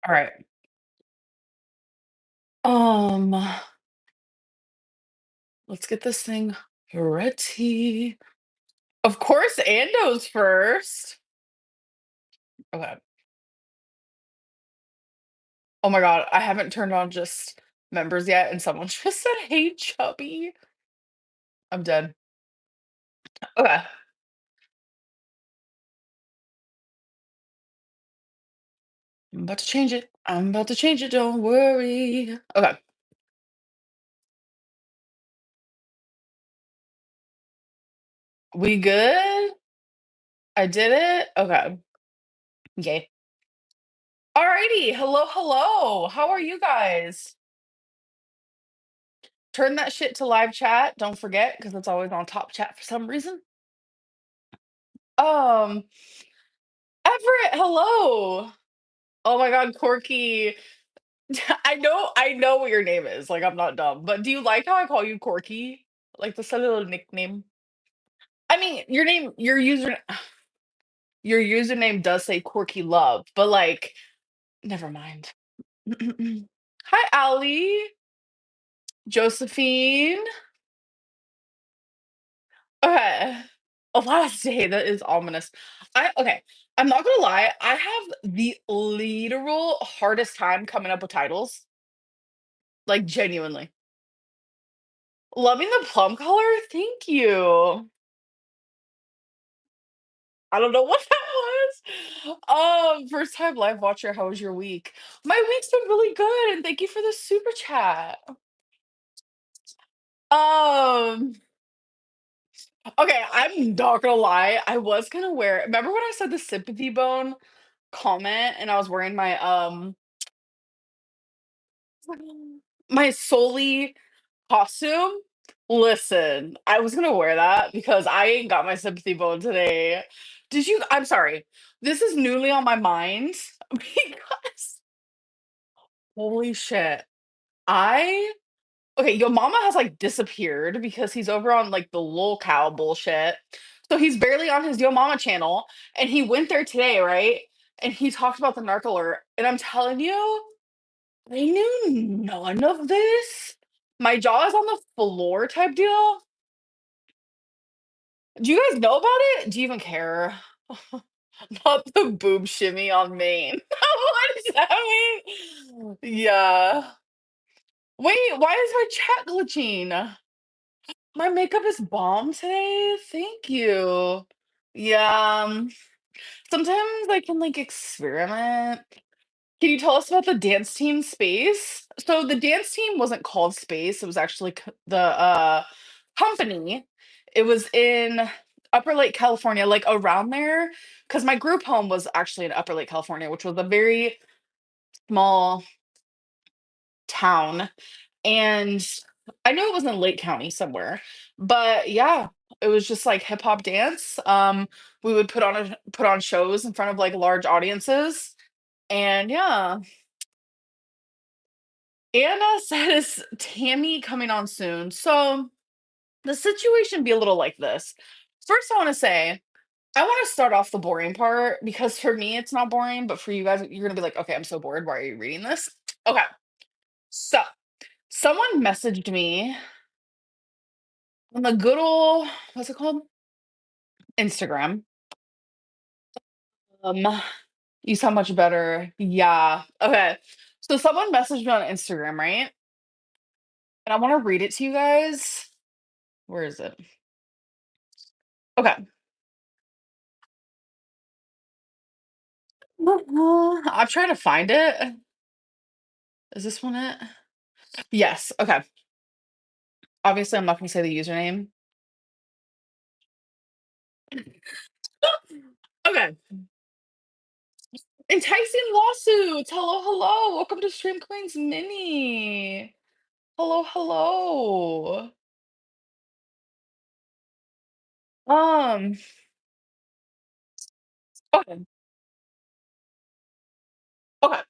All right. Um, let's get this thing ready. Of course, Ando's first. Okay. Oh my god, I haven't turned on just members yet, and someone just said, "Hey, chubby." I'm dead. Okay. I'm about to change it. I'm about to change it. Don't worry. Okay. We good? I did it. Okay. Yay. Alrighty. Hello, hello. How are you guys? Turn that shit to live chat. Don't forget, because it's always on top chat for some reason. Um, Everett, hello. Oh my god, Corky. I know what your name is. Like, I'm not dumb. But do you like how I call you Corky? Like that's a little nickname. I mean, your username does say Corky Love, but like, never mind. Hi, Allie. Josephine. Okay. Oh, last day. That is ominous. Okay. I'm not gonna lie. I have the literal hardest time coming up with titles. Like genuinely. Loving the plum color? Thank you. I don't know what that was. First time live watcher, how was your week? My week's been really good, and thank you for the super chat. Um, okay, I'm not gonna lie. I was gonna wear remember when I said the sympathy bone comment and I was wearing my solely costume? Listen, I was gonna wear that because I ain't got my sympathy bone today. I'm sorry. This is newly on my mind because holy shit. I okay, your mama has like disappeared because he's over on like the lol cow bullshit. So he's barely on his Yo Mama channel and he went there today, right? And he talked about the narc alert. And I'm telling you, I knew none of this. My jaw is on the floor type deal. Do you guys know about it? Do you even care? Not the boob shimmy on Maine. What does that mean? Yeah. Wait, why is my chat glitching? My makeup is bomb today. Thank you. Yeah. Sometimes I can like experiment. Can you tell us about the dance team Space? So the dance team wasn't called Space. It was actually the company. It was in Upper Lake, California, like around there. Because my group home was actually in Upper Lake, California, which was a very small town. And I know it was in Lake County somewhere, but yeah, it was just like hip hop dance. We would put on shows in front of like large audiences, and yeah. Anna says Tammy coming on soon. So the situation be a little like this. First, I want to say I want to start off the boring part because for me it's not boring, but for you guys, you're gonna be like, okay, I'm so bored. Why are you reading this? Okay, so someone messaged me on the good old what's it called? Instagram. Um, you sound much better. Yeah. Okay. So someone messaged me on Instagram, right? And I want to read it to you guys. Where is it? Okay. I'm trying to find it. Is this one it? Yes. Okay. Obviously, I'm not going to say the username. Okay. Enticing lawsuits. Hello, hello. Welcome to Stream Queens Mini. Hello, hello. Um. Okay. Okay.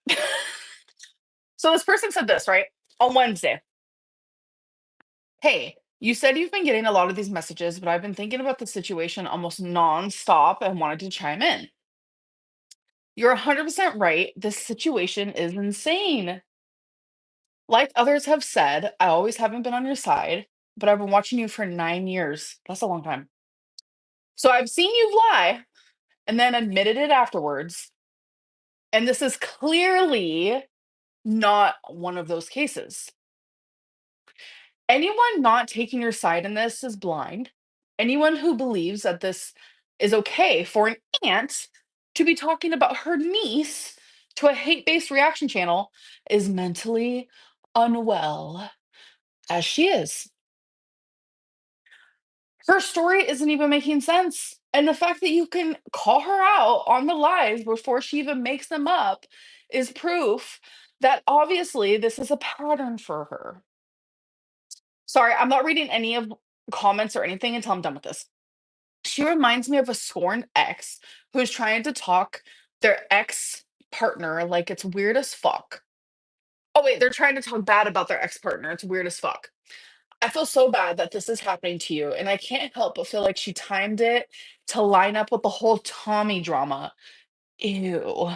So this person said this right on Wednesday. Hey, you said you've been getting a lot of these messages, but I've been thinking about the situation almost nonstop and wanted to chime in. You're 100% right. This situation is insane. Like others have said, I always haven't been on your side, but I've been watching you for 9 years. That's a long time. So I've seen you lie and then admitted it afterwards. And this is clearly not one of those cases. Anyone not taking your side in this is blind. Anyone who believes that this is okay for an aunt to be talking about her niece to a hate based reaction channel is mentally unwell, as she is. Her story isn't even making sense. And the fact that you can call her out on the lies before she even makes them up is proof that obviously this is a pattern for her. Sorry, I'm not reading any of comments or anything until I'm done with this. She reminds me of a scorned ex who's trying to talk their ex partner like it's weird as fuck. Oh, wait, they're trying to talk bad about their ex partner. It's weird as fuck. I feel so bad that this is happening to you. And I can't help but feel like she timed it to line up with the whole Tommy drama. Ew.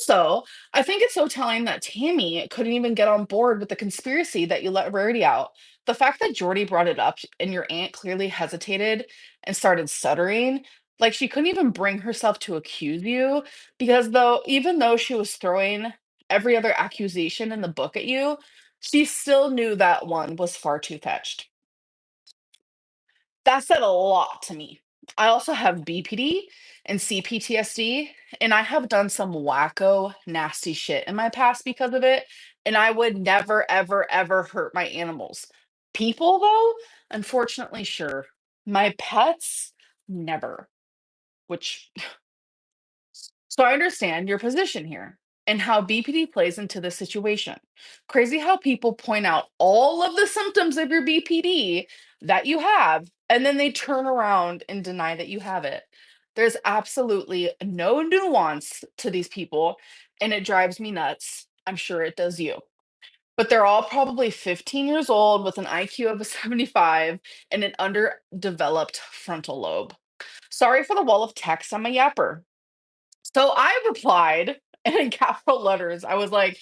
So I think it's so telling that Tammy couldn't even get on board with the conspiracy that you let Rarity out. The fact that Jordy brought it up and your aunt clearly hesitated and started stuttering, like she couldn't even bring herself to accuse you because though even though she was throwing every other accusation in the book at you, she still knew that one was far too fetched. That said a lot to me. I also have BPD and CPTSD, and I have done some wacko, nasty shit in my past because of it. And I would never, ever, ever hurt my animals. People, though, unfortunately, sure. My pets, never. Which so I understand your position here and how BPD plays into the situation. Crazy how people point out all of the symptoms of your BPD that you have, and then they turn around and deny that you have it. There's absolutely no nuance to these people, and it drives me nuts. I'm sure it does you. But they're all probably 15 years old with an IQ of a 75 and an underdeveloped frontal lobe. Sorry for the wall of text. I'm a yapper. So I replied and in capital letters. I was like,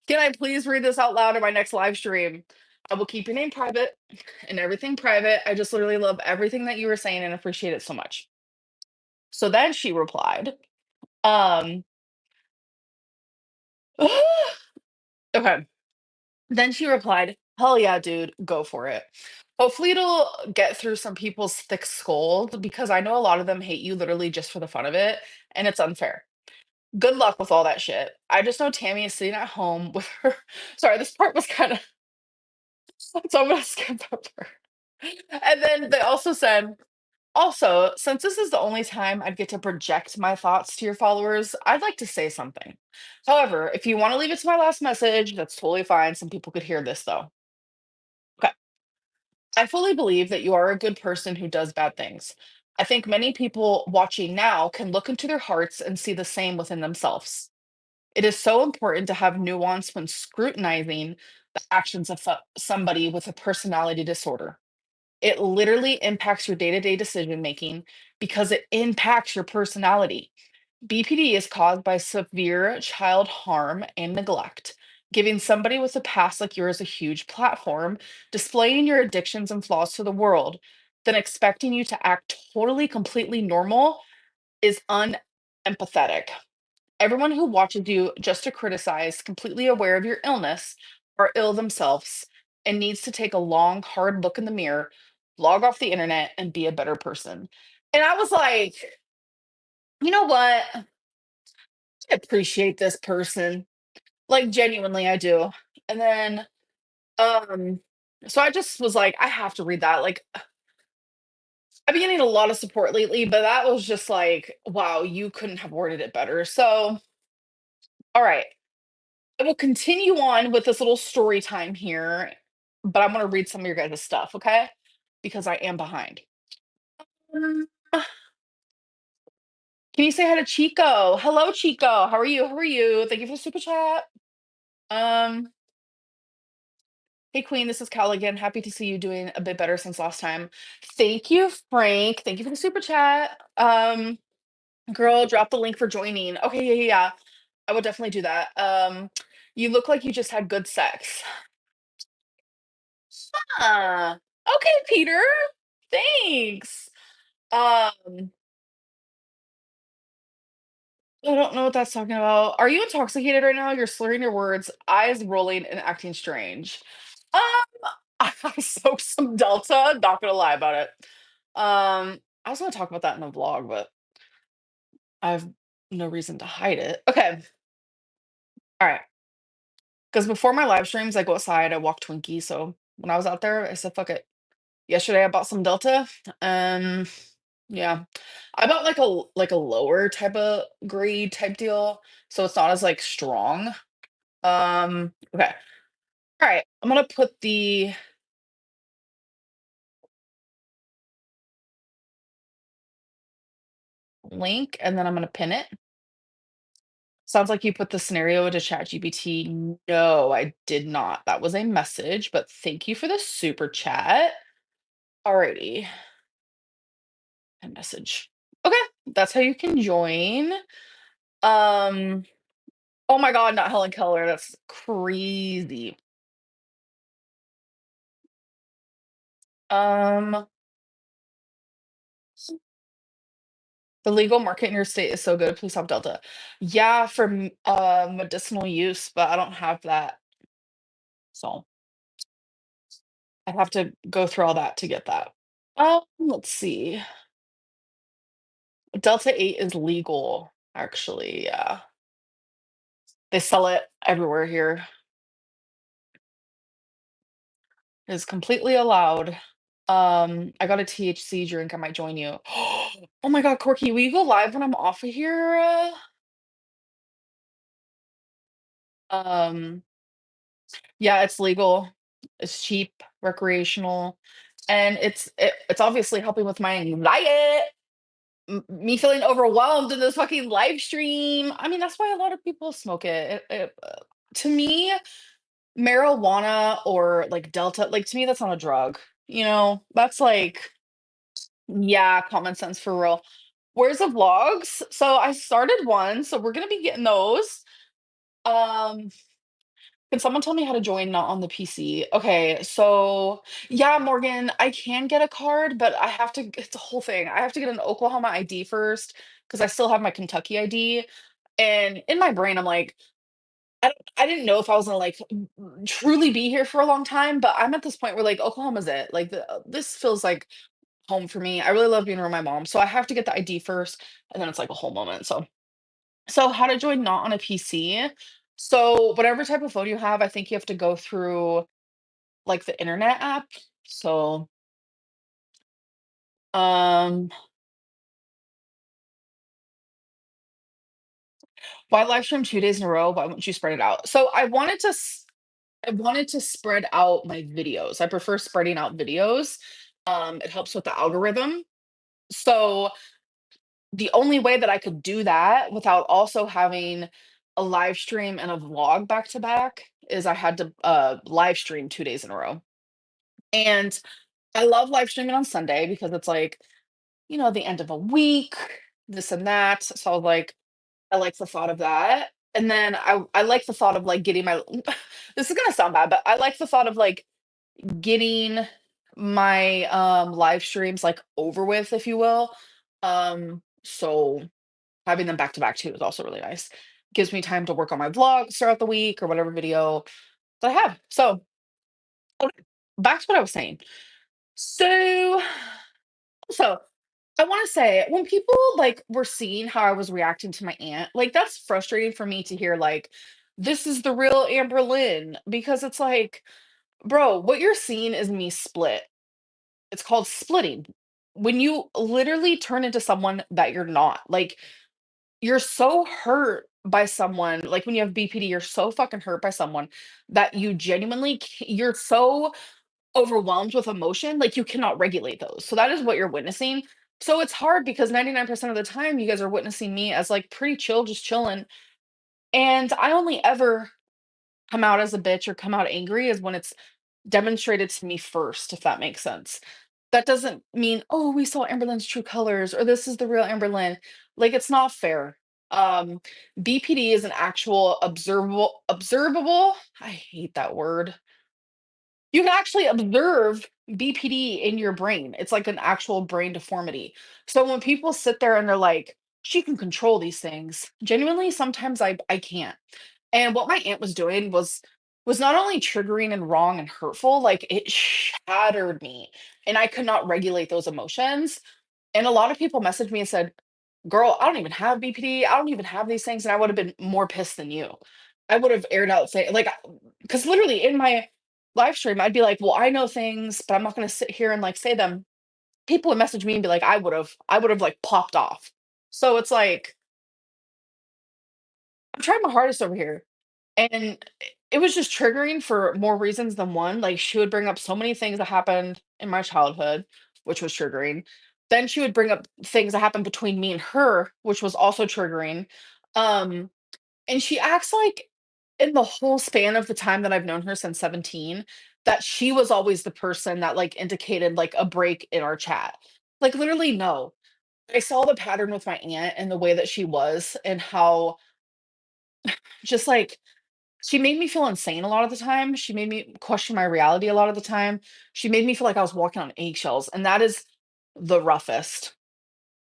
"Can I please read this out loud in my next live stream? I will keep your name private and everything private. I just literally love everything that you were saying and appreciate it so much." So then she replied, um, okay. Then she replied, "Hell yeah, dude, go for it. Hopefully it'll get through some people's thick skulls because I know a lot of them hate you literally just for the fun of it, and it's unfair. Good luck with all that shit. I just know Tammy is sitting at home with her." Sorry, this part was kind of so I'm gonna skip over. And then they also said, also, since this is the only time I'd get to project my thoughts to your followers, I'd like to say something. However, if you want to leave it to my last message, that's totally fine. Some people could hear this though. Okay. I fully believe that you are a good person who does bad things. I think many people watching now can look into their hearts and see the same within themselves. It is so important to have nuance when scrutinizing the actions of somebody with a personality disorder. It literally impacts your day to day decision making because it impacts your personality. BPD is caused by severe child harm and neglect. Giving somebody with a past like yours a huge platform, displaying your addictions and flaws to the world, then expecting you to act totally, completely normal is unempathetic. Everyone who watches you just to criticize, completely aware of your illness, are ill themselves and needs to take a long, hard look in the mirror, log off the internet, and be a better person. And I was like, you know what? I appreciate this person. Like genuinely, I do. And then um so I just was like, I have to read that. Like I've been getting a lot of support lately, but that was just like, wow, you couldn't have worded it better. So, all right. I will continue on with this little story time here, but I'm gonna read some of your guys' stuff, okay? Because I am behind. Mm, Can you say hi to Chico? Hello, Chico. How are you? How are you? Thank you for the super chat. Um, hey Queen, this is Cal again. Happy to see you doing a bit better since last time. Thank you, Frank. Thank you for the super chat. Girl, drop the link for joining. Okay, yeah, yeah, yeah. I will definitely do that. You look like you just had good sex. Okay, Peter. Thanks. Um, I don't know what that's talking about. Are you intoxicated right now? You're slurring your words, eyes rolling, and acting strange. Um, I soaked some Delta. Not gonna lie about it. I was gonna talk about that in the vlog, but I have no reason to hide it. Okay, all right. Because before my live streams, I go outside, I walk Twinkie. So when I was out there, I said, fuck it. Yesterday I bought some Delta. Um, yeah. I bought like a lower type of grade type deal. So it's not as like strong. Okay. All right. I'm gonna put the link and then I'm gonna pin it. Sounds like you put the scenario into ChatGPT. No, I did not. That was a message, but thank you for the super chat. Alrighty. A message. Okay, that's how you can join. Um, oh my god, not Helen Keller. That's crazy. Um, the legal market in your state is so good. Please have Delta. Yeah, for medicinal use, but I don't have that. So I'd have to go through all that to get that. Let's see. Delta 8 is legal, actually. Yeah. They sell it everywhere here. It's completely allowed. I got a THC drink. I might join you. Oh my god, Corky, will you go live when I'm off of here? Um, yeah, it's legal. It's cheap, recreational, and it's obviously helping with my anxiety. Me feeling overwhelmed in this fucking live stream. I mean, that's why a lot of people smoke it. To me, marijuana or like Delta, like to me, that's not a drug. That's like, yeah, common sense for real. Where's the vlogs? So I started one, so we're gonna be getting those. Um, can someone tell me how to join not on the PC? Okay, so yeah, Morgan, I can get a card, but I have to, it's a whole thing. I have to get an Oklahoma ID first because I still have my Kentucky ID. And in my brain, I'm like, I didn't know if I was gonna like truly be here for a long time, but I'm at this point where like Oklahoma's it. Like this feels like home for me. I really love being around my mom, so I have to get the ID first, and then it's like a whole moment. So how to join not on a PC? So whatever type of phone you have, I think you have to go through like the internet app. So um, why live stream 2 days in a row? Why wouldn't you spread it out? So I wanted to spread out my videos. I prefer spreading out videos. It helps with the algorithm. So the only way that I could do that without also having a live stream and a vlog back to back is I had to live stream 2 days in a row. And I love live streaming on Sunday because it's like, the end of a week, this and that. So I was like, I like the thought of that. And then I like the thought of like getting my this is gonna sound bad, but I like the thought of like getting my live streams like over with, if you will. So having them back to back too is also really nice. Gives me time to work on my vlogs throughout the week or whatever video that I have. So okay, back to what I was saying. So so I want to say when people like were seeing how I was reacting to my aunt, like that's frustrating for me to hear like this is the real Amberlynn because it's like, bro, what you're seeing is me split. It's called splitting. When you literally turn into someone that you're not. Like you're so hurt by someone, like when you have BPD, you're so fucking hurt by someone that you genuinely you're so overwhelmed with emotion, like you cannot regulate those. So that is what you're witnessing. So it's hard because 99% of the time you guys are witnessing me as like pretty chill, just chilling. And I only ever come out as a bitch or come out angry is when it's demonstrated to me first, if that makes sense. That doesn't mean, "Oh, we saw Amberlynn's true colors," or "This is the real Amberlynn." Like, it's not fair. Um, BPD is an actual observable, I hate that word. You can actually observe BPD in your brain. It's like an actual brain deformity. So when people sit there and they're like, "She can control these things," genuinely, sometimes I can't. And what my aunt was doing was not only triggering and wrong and hurtful, like, it shattered me, and I could not regulate those emotions. And a lot of people messaged me and said, "Girl, I don't even have BPD. I don't even have these things," and I would have been more pissed than you. I would have aired out say like, because literally in my live stream, I'd be like, "Well, I know things, but I'm not gonna sit here and, like, say them." People would message me and be like, I would have, like, popped off. So it's like, I'm trying my hardest over here. And it was just triggering for more reasons than one. Like, she would bring up so many things that happened in my childhood, which was triggering. Then she would bring up things that happened between me and her, which was also triggering. Um, and she acts like in the whole span of the time that I've known her since 17, that she was always the person that like indicated like a break in our chat. Like literally no. I saw the pattern with my aunt and the way that she was and how just like she made me feel insane a lot of the time. She made me question my reality a lot of the time. She made me feel like I was walking on eggshells, and that is the roughest.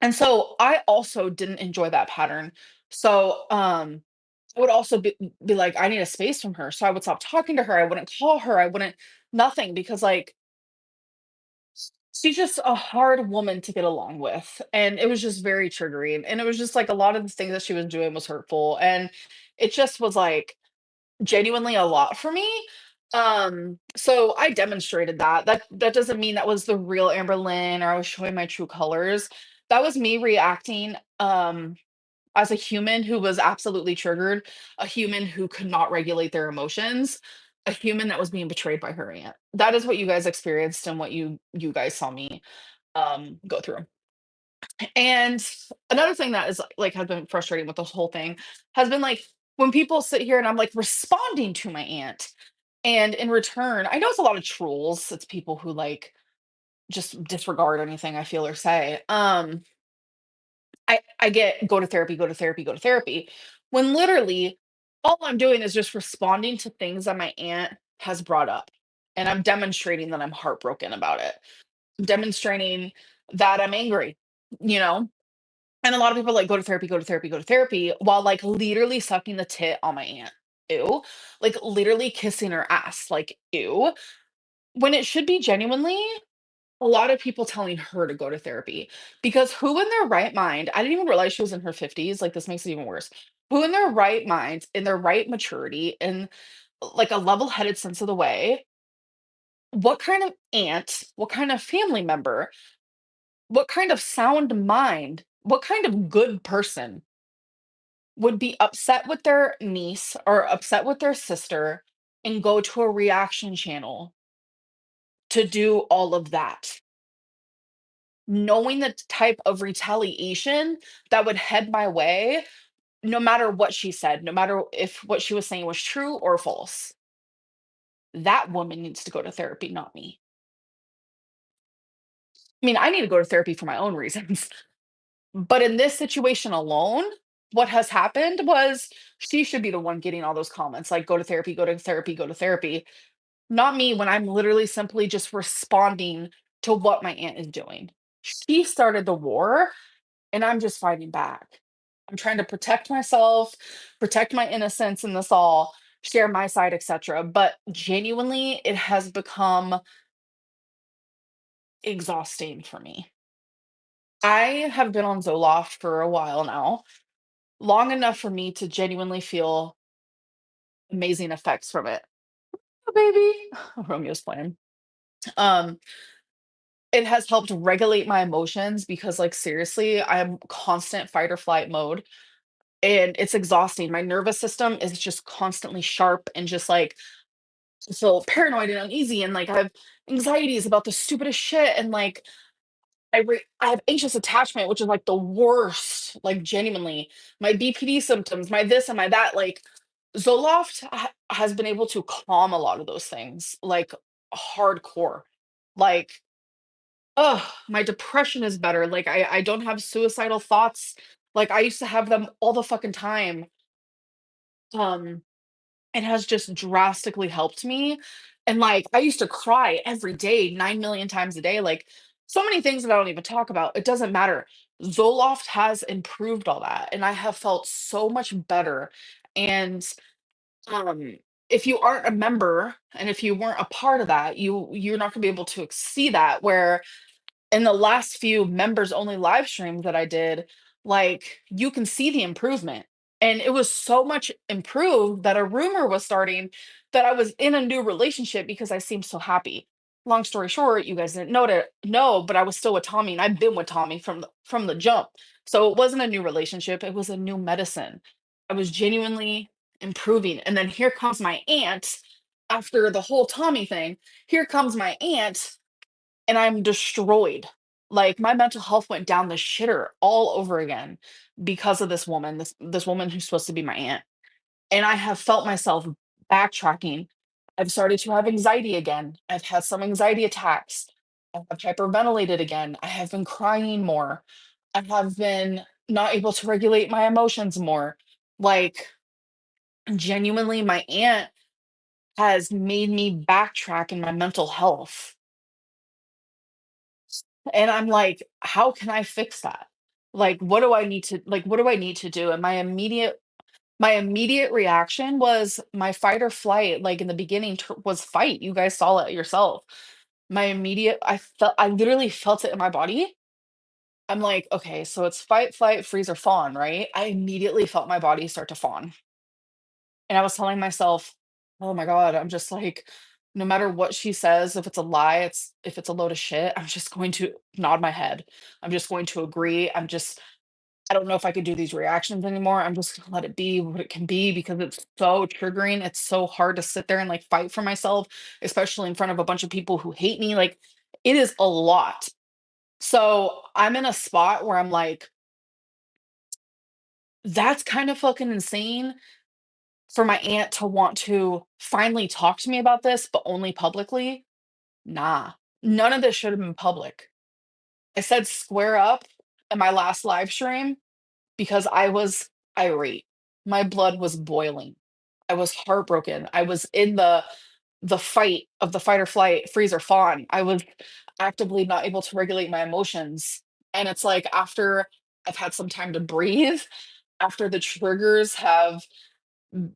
And so I also didn't enjoy that pattern. So I would also be like, I need a space from her. So I would stop talking to her. I wouldn't call her. I wouldn't nothing because like she's just a hard woman to get along with. And it was just very triggering. And it was just like a lot of the things that she was doing was hurtful. And it just was like genuinely a lot for me. So I demonstrated that. That doesn't mean that was the real Amberlynn or I was showing my true colors. That was me reacting as a human who was absolutely triggered, a human who could not regulate their emotions, a human that was being betrayed by her aunt. That is what you guys experienced and what you guys saw me go through. And another thing that is like has been frustrating with this whole thing has been like when people sit here and I'm like responding to my aunt. And in return, I know it's a lot of trolls. It's people who like just disregard anything I feel or say. I get go to therapy, go to therapy, go to therapy. When literally all I'm doing is just responding to things that my aunt has brought up. And I'm demonstrating that I'm heartbroken about it. I'm demonstrating that I'm angry, you know? And a lot of people like go to therapy, go to therapy, go to therapy, while like literally sucking the tit on my aunt. Ew. Like literally kissing her ass. Like, ew. When it should be genuinely a lot of people telling her to go to therapy. Because who in their right mind, I didn't even realize she was in her 50s. Like, this makes it even worse. Who in their right mind, in their right maturity, and like a level headed sense of the way, what kind of aunt, what kind of family member, what kind of sound mind, what kind of good person would be upset with their niece or upset with their sister and go to a reaction channel to do all of that, knowing the type of retaliation that would head my way, no matter what she said, no matter if what she was saying was true or false. That woman needs to go to therapy, not me. I mean, I need to go to therapy for my own reasons. But in this situation alone, what has happened was she should be the one getting all those comments like, go to therapy, go to therapy, go to therapy. Not me when I'm literally simply just responding to what my aunt is doing. She started the war and I'm just fighting back. I'm trying to protect myself, protect my innocence in this all, share my side, etc. But genuinely, it has become exhausting for me. I have been on Zoloft for a while now, long enough for me to genuinely feel amazing effects from it. Oh, baby. Romeo's playing. Um, it has helped regulate my emotions because, like, seriously, I'm constant fight or flight mode and it's exhausting. My nervous system is just constantly sharp and just like so paranoid and uneasy and like I have anxieties about the stupidest shit and like I have anxious attachment, which is like the worst. Like genuinely, my BPD symptoms, my this and my that. Like Zoloft has been able to calm a lot of those things, like hardcore. Like Oh, my depression is better. Like I don't have suicidal thoughts. Like I used to have them all the fucking time. Um, it has just drastically helped me. And like I used to cry every day, 9 million times a day. Like so many things that I don't even talk about. It doesn't matter. Zoloft has improved all that, and I have felt so much better. And um, if you aren't a member and if you weren't a part of that, you're not gonna be able to see that. Where in the last few members only live streams that I did, like you can see the improvement. And it was so much improved that a rumor was starting that I was in a new relationship because I seemed so happy. Long story short, you guys didn't know, but I was still with Tommy and I've been with Tommy from the jump. So it wasn't a new relationship, it was a new medicine. I was genuinely improving. And then here comes my aunt after the whole Tommy thing. Here comes my aunt and I'm destroyed. Like my mental health went down the shitter all over again because of this woman who's supposed to be my aunt. And I have felt myself backtracking. I've started to have anxiety again. I've had some anxiety attacks. I have hyperventilated again. I have been crying more. I have been not able to regulate my emotions more. Like genuinely, my aunt has made me backtrack in my mental health. And I'm like, "How can I fix that? Like, what do I need to do?" And my immediate reaction was my fight or flight, like, in the beginning was fight. You guys saw it yourself. I literally felt it in my body. I'm like, "Okay, so it's fight, flight, freeze, or fawn, right?" I immediately felt my body start to fawn. And I was telling myself, "Oh my god," I'm just like, "No matter what she says, if it's a lie, if it's a load of shit, I'm just going to nod my head. I'm just going to agree. I don't know if I could do these reactions anymore. I'm just gonna let it be what it can be because it's so triggering. It's so hard to sit there and like fight for myself, especially in front of a bunch of people who hate me. Like it is a lot." So I'm in a spot where I'm like, that's kind of fucking insane for my aunt to want to finally talk to me about this, but only publicly. Nah, none of this should have been public. I said square up in my last live stream because I was irate. My blood was boiling. I was heartbroken. I was in the fight of the fight or flight, freeze or fawn. I was actively not able to regulate my emotions. And it's like after I've had some time to breathe, after the triggers have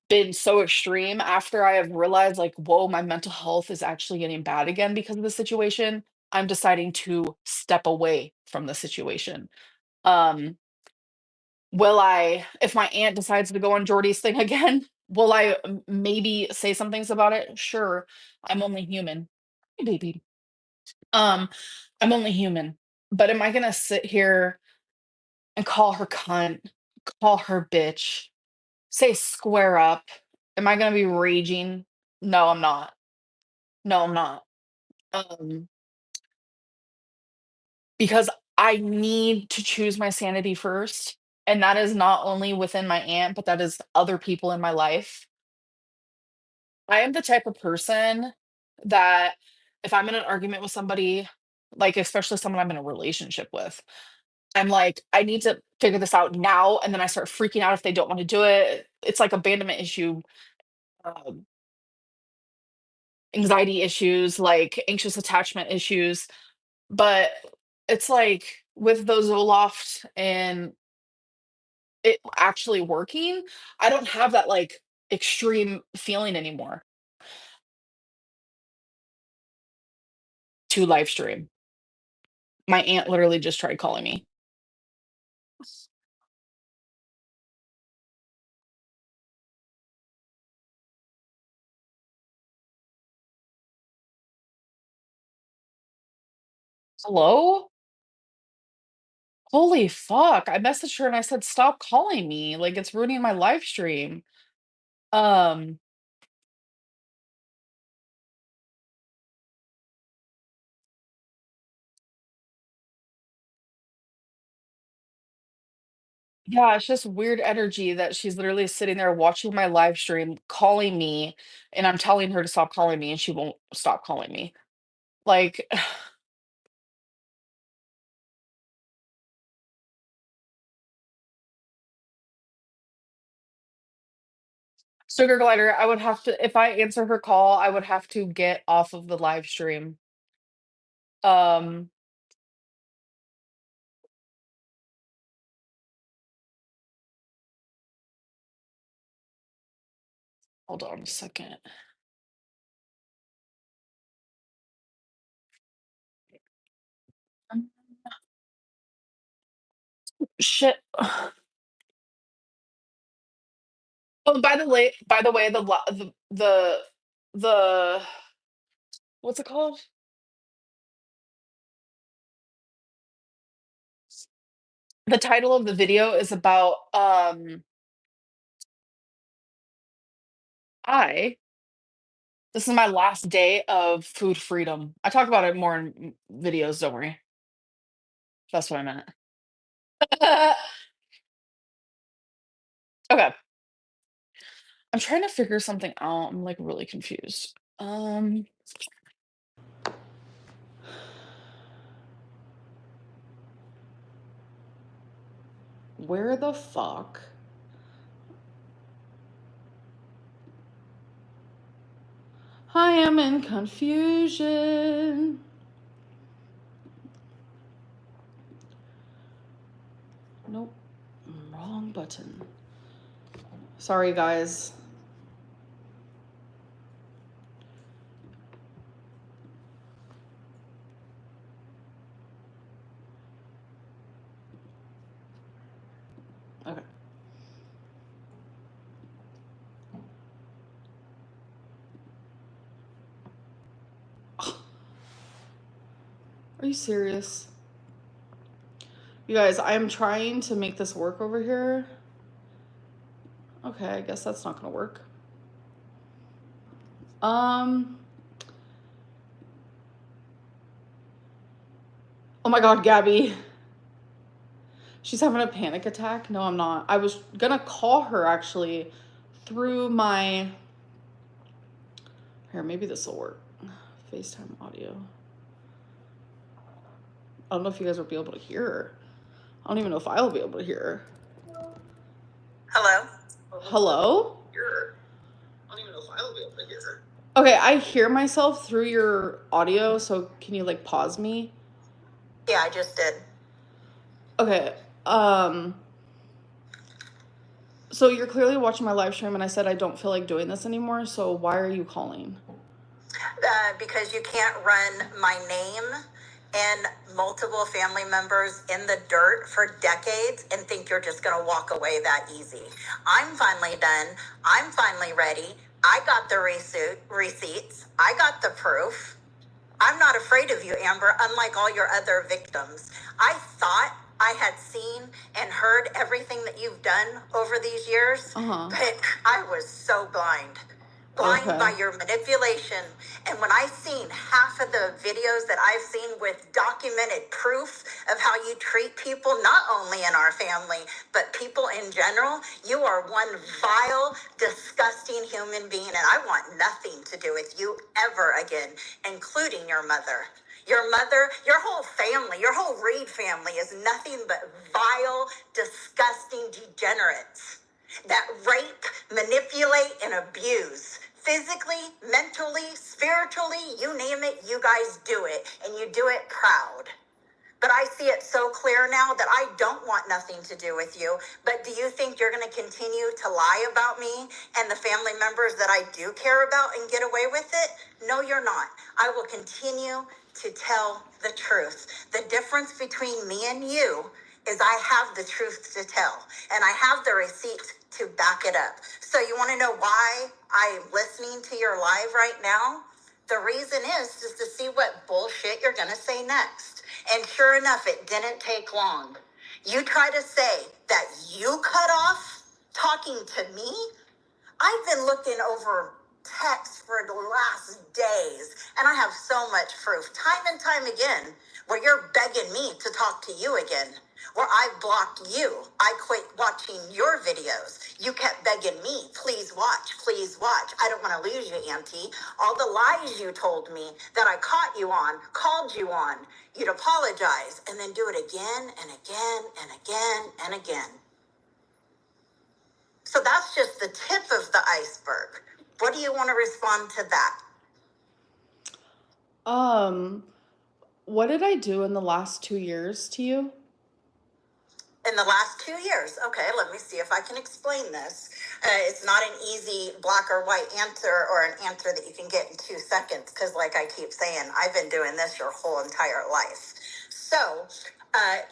been so extreme, after I have realized like, whoa, my mental health is actually getting bad again because of the situation, I'm deciding to step away from the situation. Um, will I, if my aunt decides to go on Jordy's thing again, will I maybe say some things about it? Sure. I'm only human. Hey, baby. Um, I'm only human. But am I gonna sit here and call her cunt, call her bitch, say square up? Am I gonna be raging? No, I'm not. No, I'm not. Um, because I need to choose my sanity first. And that is not only within my aunt, but that is other people in my life. I am the type of person that if I'm in an argument with somebody, like especially someone I'm in a relationship with, I'm like, I need to figure this out now. And then I start freaking out if they don't want to do it. It's like abandonment issue, um, anxiety issues, like anxious attachment issues. But it's like with those Zoloft and it actually working, I don't have that like extreme feeling anymore to live stream. My aunt literally just tried calling me. Hello? Holy fuck. I messaged her and I said, "Stop calling me. Like it's ruining my live stream." Um, yeah, it's just weird energy that she's literally sitting there watching my live stream, calling me, and I'm telling her to stop calling me and she won't stop calling me. Like Sugar glider, I would have to if I answer her call, I would have to get off of the live stream. Um, hold on a second. Shit. Oh, by the way, the what's it called? The title of the video is about I this is my last day of food freedom. I talk about it more in videos, don't worry. That's what I meant. Okay. I'm trying to figure something out. I'm like really confused. Where the fuck? I am in confusion. Nope. Wrong button. Sorry, guys. Okay. Are you serious? You guys, I am trying to make this work over here. Okay, I guess that's not gonna work. Oh my god, Gabby. She's having a panic attack? No, I'm not. I was gonna call her actually through my. Here, maybe this will work. FaceTime audio. I don't know if you guys will be able to hear her. I don't even know if I will be able to hear her. Hello? Hello? I don't even know if I'll be able to hear her. Okay, I hear myself through your audio, so can you like pause me? Yeah, I just did. Okay. So you're clearly watching my live stream and I said I don't feel like doing this anymore, so why are you calling? Because you can't run my name and multiple family members in the dirt for decades and think you're just going to walk away that easy. I'm finally done. I'm finally ready. I got the receipts. I got the proof. I'm not afraid of you, Amber, unlike all your other victims. I thought I had seen and heard everything that you've done over these years, but I was so blind. Blind by your manipulation. And when I seen half of the videos that I've seen with documented proof of how you treat people, not only in our family, but people in general, you are one vile, disgusting human being, and I want nothing to do with you ever again, including your mother. Your mother, your whole family, your whole Reid family is nothing but vile, disgusting degenerates that rape, manipulate, and abuse. Physically, mentally, spiritually, you name it, you guys do it, and you do it proud. But I see it so clear now that I don't want nothing to do with you. But do you think you're going to continue to lie about me and the family members that I do care about and get away with it? No, you're not. I will continue to tell the truth. The difference between me and you is I have the truth to tell, and I have the receipts to back it up. So you want to know why I'm listening to your live right now? The reason is to see what bullshit you're going to say next. And sure enough, it didn't take long. You try to say that you cut off talking to me. I've been looking over texts for the last days, and I have so much proof, time and time again, where you're begging me to talk to you again, where I blocked you. I quit watching your videos. You kept begging me, please watch, please watch. I don't want to lose you, Auntie. All the lies you told me that I caught you on, called you on, you'd apologize, and then do it again and again and again and again. So that's just the tip of the iceberg. What do you want to respond to that? What did I do in the last 2 years to you? In the last 2 years. Okay, let me see if I can explain this. It's not an easy black or white answer or an answer that you can get in 2 seconds because, like I keep saying, I've been doing this your whole entire life. So,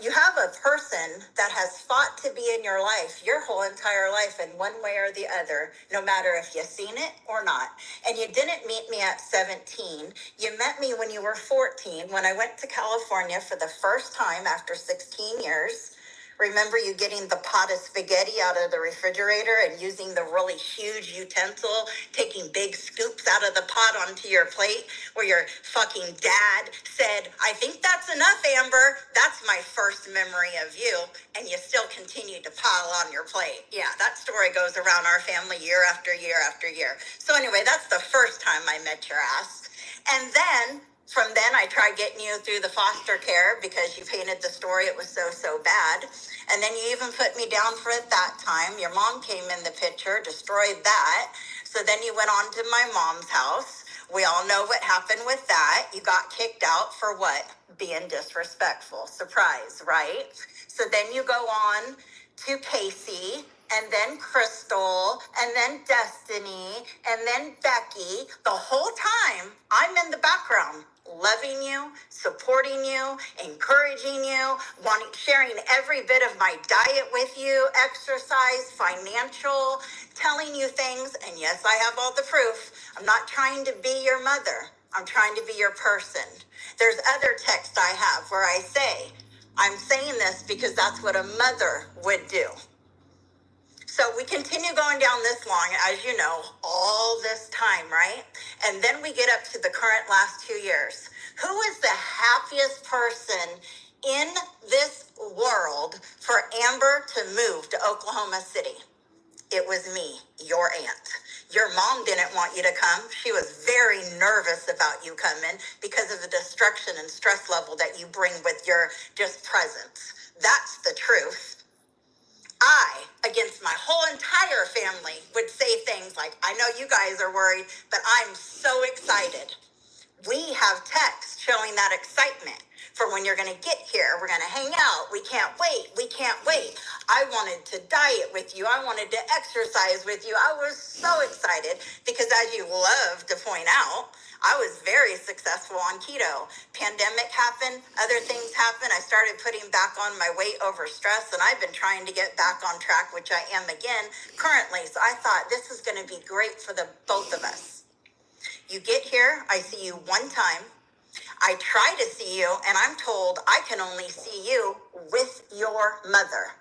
you have a person that has fought to be in your life your whole entire life in one way or the other, no matter if you've seen it or not. And you didn't meet me at 17. You met me when you were 14, when I went to California for the first time after 16 years. Remember you getting the pot of spaghetti out of the refrigerator and using the really huge utensil, taking big scoops out of the pot onto your plate, where your fucking dad said, "I think that's enough, Amber." That's my first memory of you. And you still continue to pile on your plate. Yeah, that story goes around our family year after year after year. So anyway, that's the first time I met your ass. And then from then, I tried getting you through the foster care because you painted the story. It was so bad. And then you even put me down for it that time. Your mom came in the picture, destroyed that. So then you went on to my mom's house. We all know what happened with that. You got kicked out for what? Being disrespectful. Surprise, right? So then you go on to Casey, and then Crystal, and then Destiny, and then Becky. The whole time, I'm in the background, loving you, supporting you, encouraging you, sharing every bit of my diet with you, exercise, financial, telling you things. And yes, I have all the proof. I'm not trying to be your mother. I'm trying to be your person. There's other text I have where I say, I'm saying this because that's what a mother would do. So we continue going down this long, as you know, all this time, right? And then we get up to the current last 2 years. Who is the happiest person in this world for Amber to move to Oklahoma City? It was me, your aunt. Your mom didn't want you to come. She was very nervous about you coming because of the destruction and stress level that you bring with your just presence. That's the truth. I, against my whole entire family, would say things like, I know you guys are worried, but I'm so excited. We have text showing that excitement for when you're going to get here. We're going to hang out. We can't wait. We can't wait. I wanted to diet with you. I wanted to exercise with you. I was so excited because, as you love to point out, I was very successful on keto. Pandemic happened. Other things happened. I started putting back on my weight over stress, and I've been trying to get back on track, which I am again currently. So I thought this is going to be great for the both of us. You get here, I see you one time. I try to see you, and I'm told I can only see you with your mother.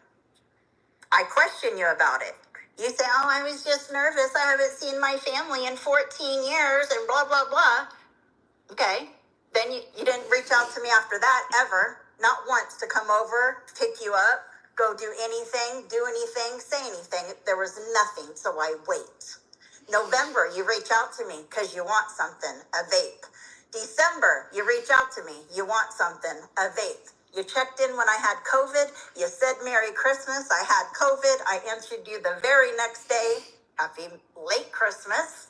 I question you about it. You say, oh, I was just nervous. I haven't seen my family in 14 years and blah, blah, blah. Okay. Then you didn't reach out to me after that ever. Not once to come over, pick you up, go do anything, say anything. There was nothing, so I wait. November, you reach out to me because you want something, a vape. December, you reach out to me, you want something, a vape. You checked in when I had COVID. You said Merry Christmas. I had COVID. I answered you the very next day. Happy late Christmas.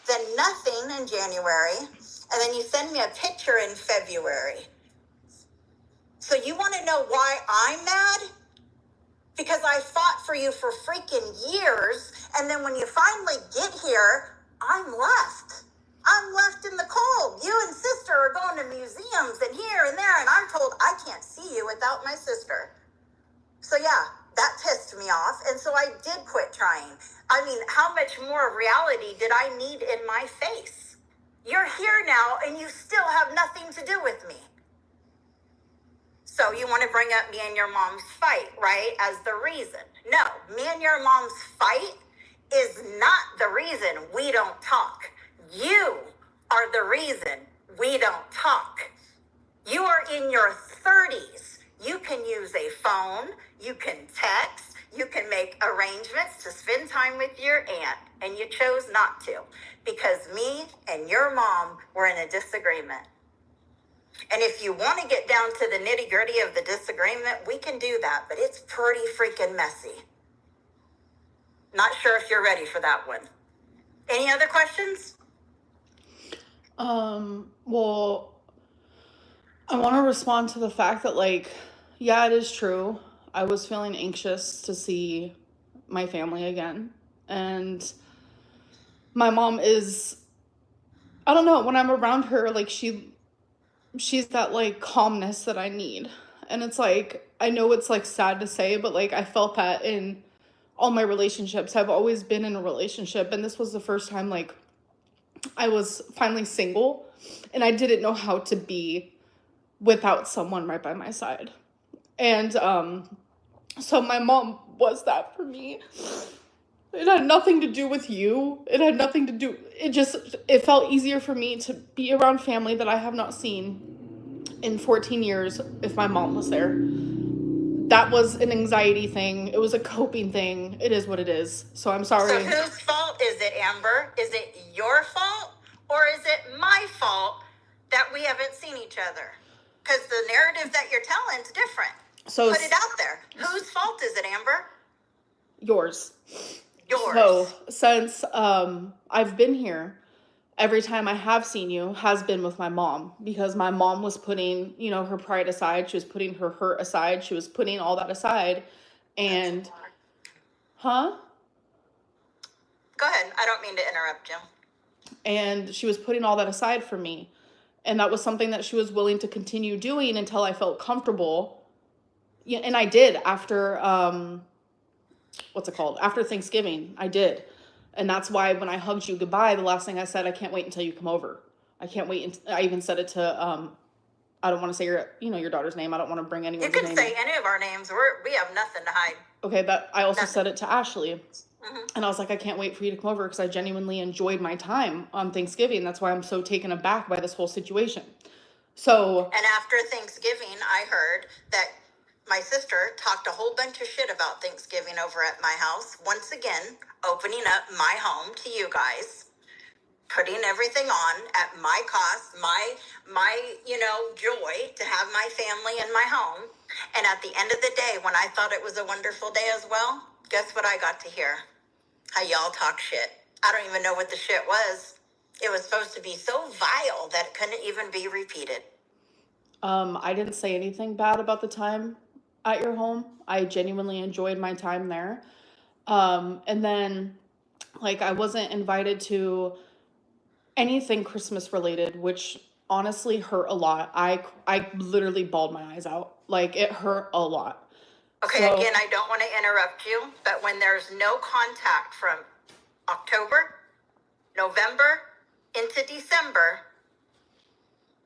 Then nothing in January. And then you send me a picture in February. So you want to know why I'm mad? Because I fought for you for freaking years. And then when you finally get here, I'm left. I'm left in the cold. You and sister are going to museums and here and there. And I'm told I can't see you without my sister. So yeah, that pissed me off. And so I did quit trying. I mean, how much more reality did I need in my face? You're here now and you still have nothing to do with me. So you want to bring up me and your mom's fight, right, as the reason. No, me and your mom's fight is not the reason we don't talk. You are the reason we don't talk. You are in your 30s. You can use a phone. You can text. You can make arrangements to spend time with your aunt. And you chose not to because me and your mom were in a disagreement. And if you want to get down to the nitty gritty of the disagreement, we can do that, but it's pretty freaking messy. Not sure if you're ready for that one. Any other questions? Well, I want to respond to the fact that, like, yeah, it is true. I was feeling anxious to see my family again. And my mom is, I don't know, when I'm around her, like, she's that, like, calmness that I need. And it's like, I know it's, like, sad to say, but, like, I felt that in all my relationships. I've always been in a relationship, and this was the first time, like, I was finally single, and I didn't know how to be without someone right by my side. And so my mom was that for me. It had nothing to do with you. It had nothing to do, it felt easier for me to be around family that I have not seen in 14 years if my mom was there. That was an anxiety thing. It was a coping thing. It is what it is. So I'm So sorry. whose fault is it, Amber? Is it your fault or is it my fault that we haven't seen each other? Because the narrative that you're telling is different. So Put it out there. Whose fault is it, Amber? yours. Yours. So since I've been here, every time I have seen you has been with my mom, because my mom was putting, you know, her pride aside. She was putting her hurt aside. She was putting all that aside. And, huh? Go ahead. I don't mean to interrupt you. And she was putting all that aside for me. And that was something that she was willing to continue doing until I felt comfortable. Yeah, and I did after, what's it called? After Thanksgiving, I did. And that's why when I hugged you goodbye, the last thing I said, I can't wait until you come over. I can't wait. I even said it to, I don't want to say your daughter's name. I don't want to bring anyone's name. You can say any of our names. We have nothing to hide. Okay, but I also said it to Ashley. Mm-hmm. And I was like, I can't wait for you to come over, because I genuinely enjoyed my time on Thanksgiving. That's why I'm so taken aback by this whole situation. So. And after Thanksgiving, I heard that my sister talked a whole bunch of shit about Thanksgiving over at my house. Once again, opening up my home to you guys, putting everything on at my cost, my joy to have my family in my home. And at the end of the day, when I thought it was a wonderful day as well, guess what I got to hear? How y'all talk shit. I don't even know what the shit was. It was supposed to be so vile that it couldn't even be repeated. I didn't say anything bad about the time at your home. I genuinely enjoyed my time there. And then, like, I wasn't invited to anything Christmas related, which honestly hurt a lot. I literally bawled my eyes out. Like, it hurt a lot. Okay, so, again, I don't want to interrupt you, but when there's no contact from October, November, into December,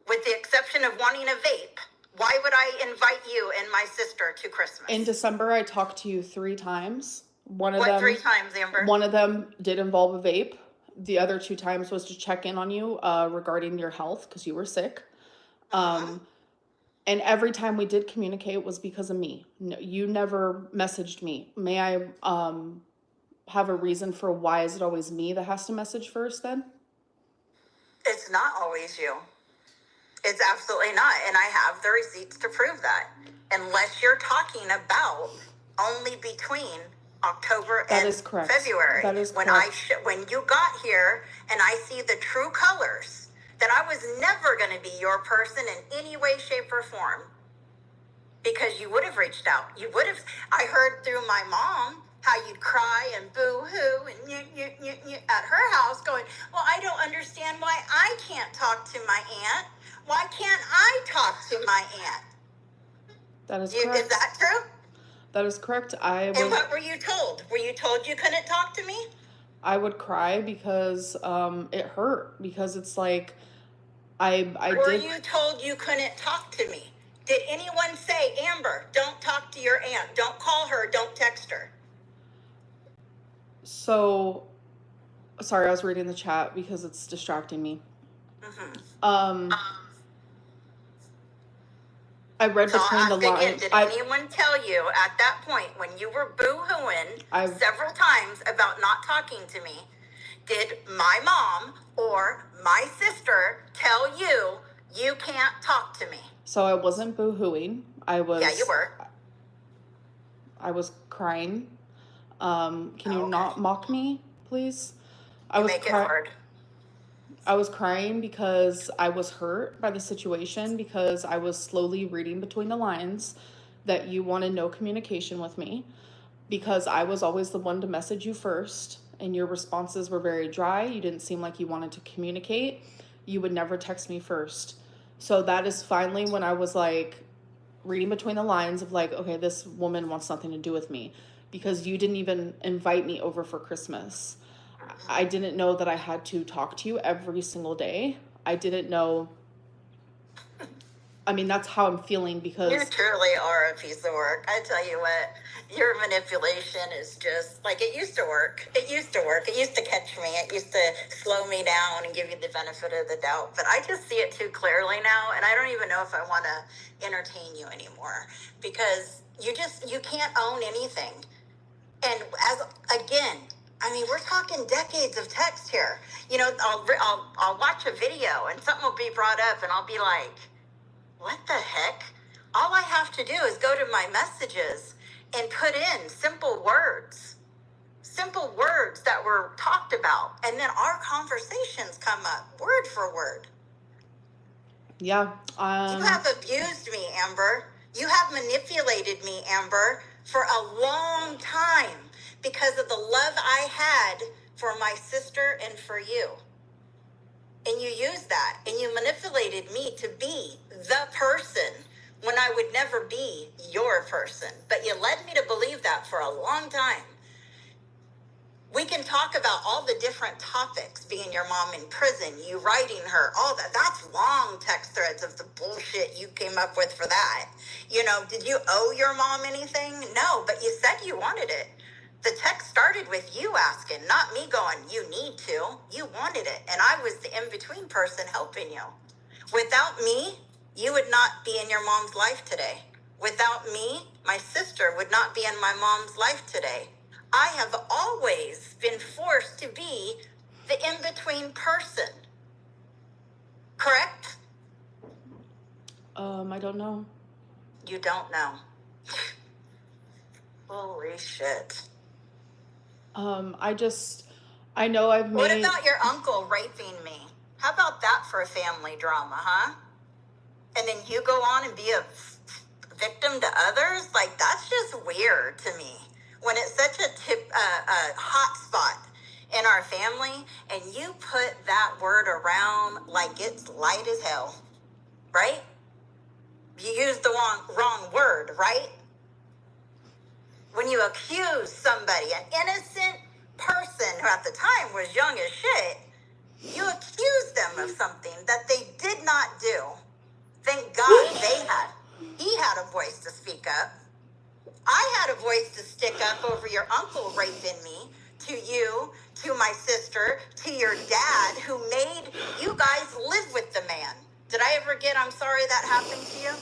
with the exception of wanting a vape, why would I invite you and my sister to Christmas? In December, I talked to you 3 times. What 3 times, Amber? One of them did involve a vape. The other 2 times was to check in on you regarding your health, because you were sick. And every time we did communicate was because of me. No, you never messaged me. May I have a reason for why is it always me that has to message first then? It's not always you. It's absolutely not. And I have the receipts to prove that. Unless you're talking about only between October and February. That is when correct. When you got here and I see the true colors, that I was never going to be your person in any way, shape, or form. Because you would have reached out. You would have. I heard through my mom how you'd cry and boo-hoo and you at her house going, well, I don't understand why I can't talk to my aunt. Why can't I talk to my aunt? That is correct. Is that true? That is correct. And what were you told? Were you told you couldn't talk to me? I would cry because it hurt. Because it's like, Were you told you couldn't talk to me? Did anyone say, Amber, don't talk to your aunt. Don't call her. Don't text her. So, sorry, I was reading the chat because it's distracting me. Mm-hmm. I read between the lines. Did anyone tell you at that point when you were boo-hooing several times about not talking to me, did my mom or my sister tell you you can't talk to me? So I wasn't boo-hooing. Yeah, you were. I was crying. Can you not mock me, please? You make it hard. I was crying because I was hurt by the situation, because I was slowly reading between the lines that you wanted no communication with me, because I was always the one to message you first, and your responses were very dry. You didn't seem like you wanted to communicate. You would never text me first. So that is finally when I was like reading between the lines of like, okay, this woman wants nothing to do with me, because you didn't even invite me over for Christmas. I didn't know that I had to talk to you every single day. I didn't know. I mean, that's how I'm feeling, because You truly are a piece of work. I tell you what, your manipulation is just like it used to work. It used to work. It used to catch me. It used to slow me down and give you the benefit of the doubt. But I just see it too clearly now, and I don't even know if I want to entertain you anymore, because you can't own anything. And I mean, we're talking decades of text here. You know, I'll watch a video and something will be brought up, and I'll be like, what the heck? All I have to do is go to my messages and put in simple words that were talked about. And then our conversations come up word for word. Yeah. You have abused me, Amber. You have manipulated me, Amber, for a long time because of the love I had for my sister and for you. And you used that, and you manipulated me to be the person when I would never be your person. But you led me to believe that for a long time. We can talk about all the different topics, being your mom in prison, you writing her, all that. That's long text threads of the bullshit you came up with for that. You know, did you owe your mom anything? No, but you said you wanted it. The text started with you asking, not me going, you need to. You wanted it. And I was the in-between person helping you. Without me, you would not be in your mom's life today. Without me, my sister would not be in my mom's life today. I have always been forced to be the in-between person. Correct? I don't know. You don't know. Holy shit. I know I've made... What about your uncle raping me? How about that for a family drama, huh? And then you go on and be a victim to others? Like, that's just weird to me. When it's such a hot spot in our family, and you put that word around like it's light as hell, right? You use the wrong word, right? When you accuse somebody, an innocent person who at the time was young as shit, you accuse them of something that they did not do. Thank God he had a voice to speak up. I had a voice to stick up over your uncle raping me, to you, to my sister, to your dad, who made you guys live with the man. Did I ever get, I'm sorry that happened to you?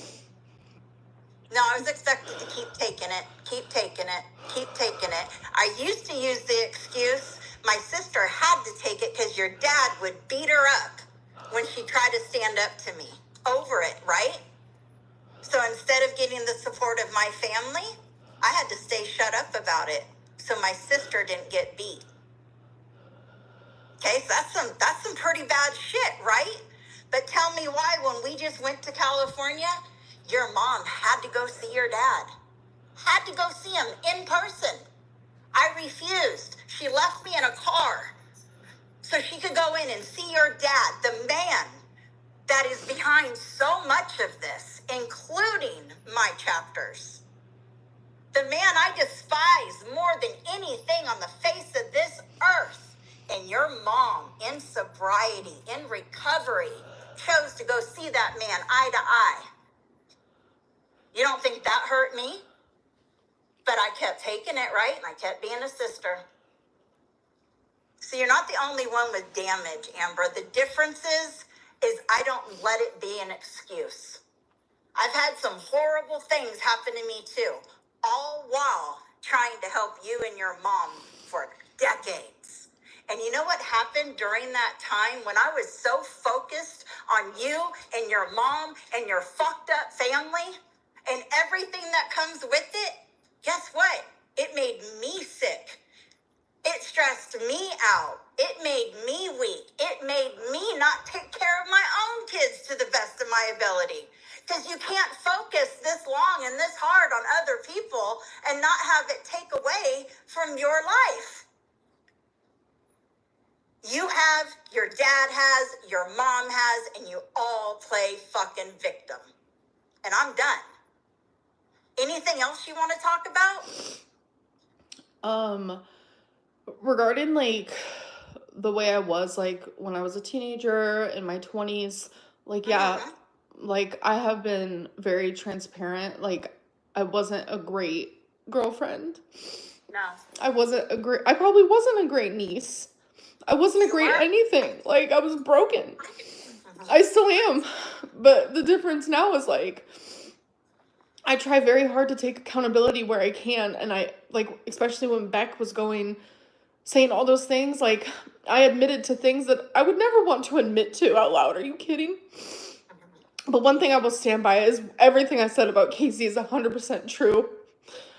No, I was expected to keep taking it. I used to use the excuse my sister had to take it because your dad would beat her up when she tried to stand up to me over it, right? So instead of getting the support of my family, I had to stay shut up about it so my sister didn't get beat. Okay, so that's some pretty bad shit, right? But tell me why when we just went to California, your mom had to go see your dad. Had to go see him in person. I refused. She left me in a car so she could go in and see your dad, the man that is behind so much of this, including my chapters. The man I despise more than anything on the face of this earth. And your mom, in sobriety, in recovery, chose to go see that man eye to eye. You don't think that hurt me? But I kept taking it, right? And I kept being a sister. So you're not the only one with damage, Amber. The difference is I don't let it be an excuse. I've had some horrible things happen to me too, all while trying to help you and your mom for decades. And you know what happened during that time when I was so focused on you and your mom and your fucked up family and everything that comes with it? Guess what? It made me sick have it take away from your life. You have, your dad has, your mom has, and you all play fucking victim. And I'm done. Anything else you want to talk about? Regarding like the way I was like when I was a teenager in my 20s, like yeah, like I have been very transparent. Like I wasn't a great girlfriend. No. I probably wasn't a great niece. I wasn't a great anything. Like I was broken. I still am. But the difference now is like I try very hard to take accountability where I can, and I like, especially when Beck was saying all those things, like I admitted to things that I would never want to admit to out loud. Are you kidding? But one thing I will stand by is everything I said about Casey is 100% true.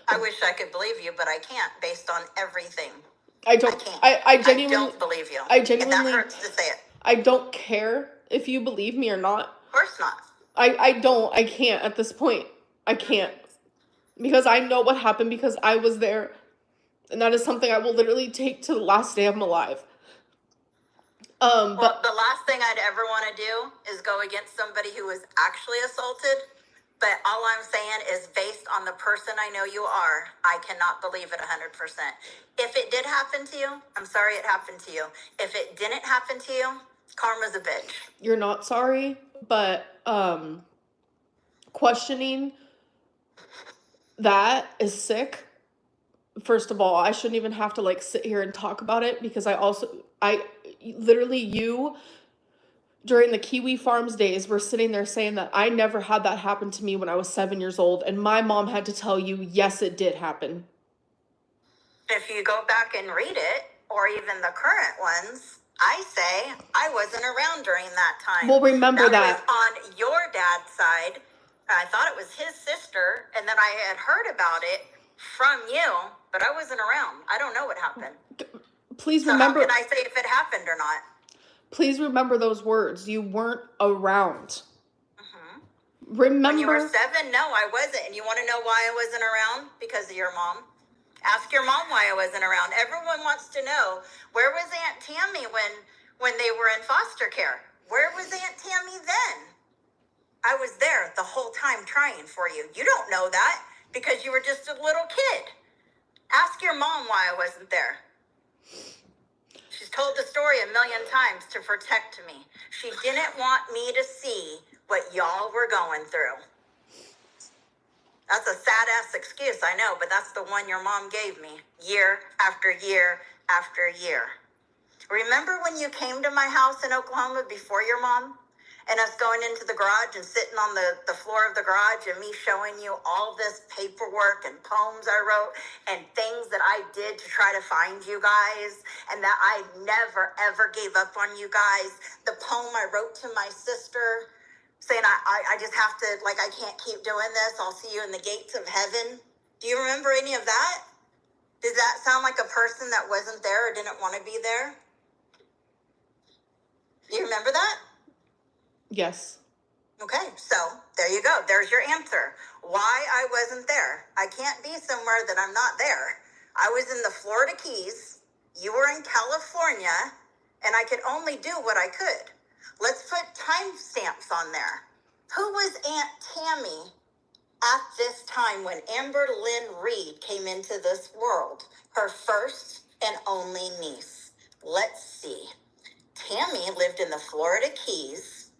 I wish I could believe you, but I can't based on everything. I can't. I genuinely don't believe you. I genuinely, and that hurts to say it. I don't care if you believe me or not. Of course not. I can't at this point. I can't. Because I know what happened because I was there. And that is something I will literally take to the last day I'm alive. But the last thing I'd ever want to do is go against somebody who was actually assaulted. But all I'm saying is based on the person I know you are, I cannot believe it 100%. If it did happen to you, I'm sorry it happened to you. If it didn't happen to you, karma's a bitch. You're not sorry, but questioning that is sick. First of all, I shouldn't even have to like sit here and talk about it because I literally, you during the Kiwi Farms days were sitting there saying that I never had that happen to me when I was 7 years old, and my mom had to tell you, yes, it did happen. If you go back and read it, or even the current ones, I say I wasn't around during that time. Well, remember that. Was on your dad's side. I thought it was his sister, and then I had heard about it from you, but I wasn't around. I don't know what happened. Please remember. How can I say if it happened or not? Please remember those words. You weren't around. Remember. When you were 7? No, I wasn't. And you want to know why I wasn't around? Because of your mom. Ask your mom why I wasn't around. Everyone wants to know, where was Aunt Tammie when they were in foster care? Where was Aunt Tammie then? I was there the whole time trying for you. You don't know that because you were just a little kid. Ask your mom why I wasn't there. She's told the story a million times to protect me. She didn't want me to see what y'all were going through. That's a sad-ass excuse, I know, but that's the one your mom gave me year after year after year. Remember when you came to my house in Oklahoma before your mom? And us going into the garage and sitting on the floor of the garage and me showing you all this paperwork and poems I wrote and things that I did to try to find you guys, and that I never, ever gave up on you guys. The poem I wrote to my sister saying I just have to, like, I can't keep doing this. I'll see you in the gates of heaven. Do you remember any of that? Does that sound like a person that wasn't there or didn't want to be there? Do you remember that? Yes. Okay, so there you go. There's your answer. Why I wasn't there. I can't be somewhere that I'm not there. I was in the Florida Keys. You were in California, and I could only do what I could. Let's put timestamps on there. Who was Aunt Tammie at this time when Amberlynn Reid came into this world? Her first and only niece. Let's see. Tammie lived in the Florida Keys.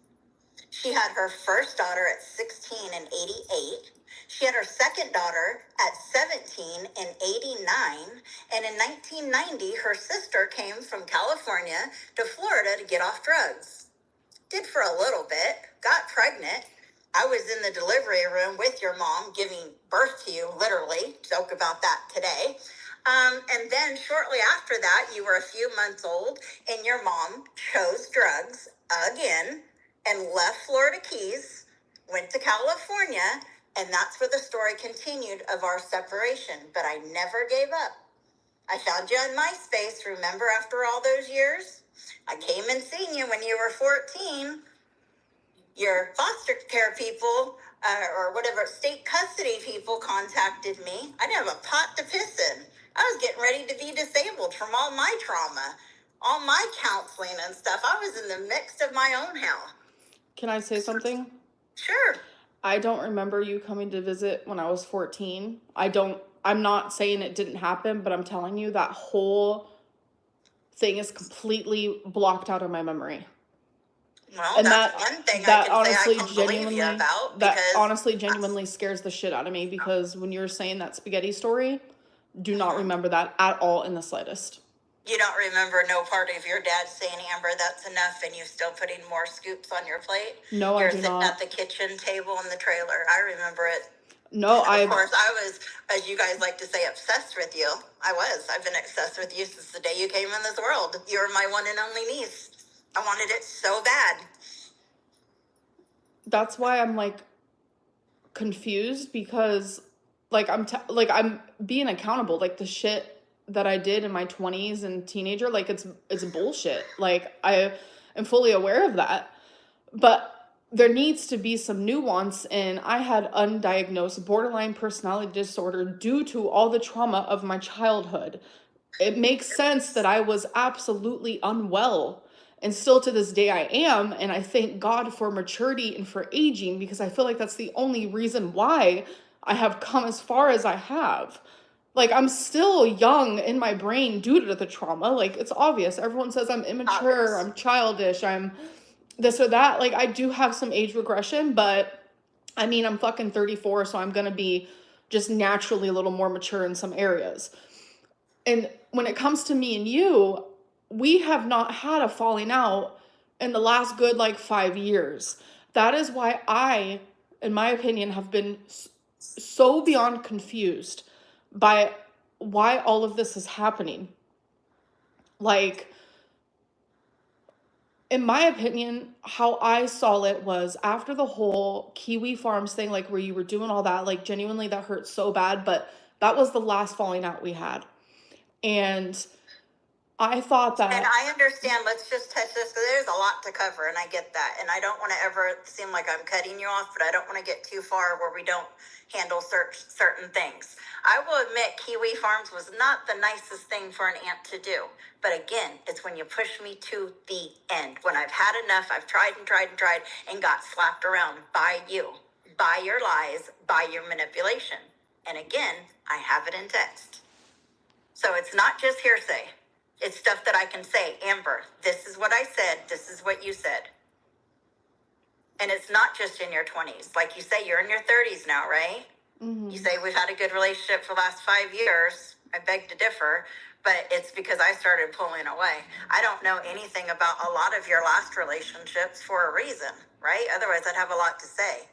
She had her first daughter at 16 in 88. She had her second daughter at 17 in 89. And in 1990, her sister came from California to Florida to get off drugs. Did for a little bit, got pregnant. I was in the delivery room with your mom giving birth to you, literally. Joke about that today. And then shortly after that, you were a few months old, and your mom chose drugs again and left Florida Keys, went to California, and that's where the story continued of our separation. But I never gave up. I found you on MySpace, remember, after all those years? I came and seen you when you were 14. Your foster care people or whatever, state custody people contacted me. I didn't have a pot to piss in. I was getting ready to be disabled from all my trauma, all my counseling and stuff. I was in the midst of my own hell. Can I say something? Sure. I don't remember you coming to visit when I was 14. I'm not saying it didn't happen, but I'm telling you that whole thing is completely blocked out of my memory. Well, And that's one thing I can say I can believe you about, because genuinely scares the shit out of me, because when you're saying that spaghetti story, do not remember that at all in the slightest. you don't remember no part of your dad saying, Amber, that's enough, and you still putting more scoops on your plate? No, You're I do sitting not. at the kitchen table in the trailer. I remember it. No, Of course, I was, as you guys like to say, obsessed with you. I was. I've been obsessed with you since the day you came in this world. You're my one and only niece. I wanted it so bad. That's why I'm like confused, because like I'm being accountable, like the shit that I did in my 20s and teenager, like it's bullshit. Like I am fully aware of that. But there needs to be some nuance, and I had undiagnosed borderline personality disorder due to all the trauma of my childhood. It makes sense that I was absolutely unwell, and still to this day I am, and I thank God for maturity and for aging, because I feel like that's the only reason why I have come as far as I have. Like, I'm still young in my brain due to the trauma. Like, it's obvious. Everyone says I'm immature, I'm childish, I'm this or that. Like, I do have some age regression, but I mean, I'm fucking 34, so I'm gonna be just naturally a little more mature in some areas. And when it comes to me and you, we have not had a falling out in the last good like 5 years. That is why I, in my opinion, have been so beyond confused by why all of this is happening. Like, in my opinion, how I saw it was after the whole Kiwi Farms thing, like where you were doing all that, like genuinely that hurt so bad, but that was the last falling out we had. And I thought And that, I understand. Let's just touch this, because there's a lot to cover, and I get that. And I don't want to ever seem like I'm cutting you off, but I don't want to get too far where we don't handle certain things. I will admit Kiwi Farms was not the nicest thing for an aunt to do. But again, it's when you push me to the end. When I've had enough, I've tried and tried and tried and got slapped around by you, by your lies, by your manipulation. And again, I have it in text. So it's not just hearsay. It's stuff that I can say, Amber, this is what I said, this is what you said. And it's not just in your 20s. Like you say, you're in your 30s now, right? You say we've had a good relationship for the last 5 years. I beg to differ, but it's because I started pulling away. I don't know anything about a lot of your last relationships for a reason, right? Otherwise, I'd have a lot to say.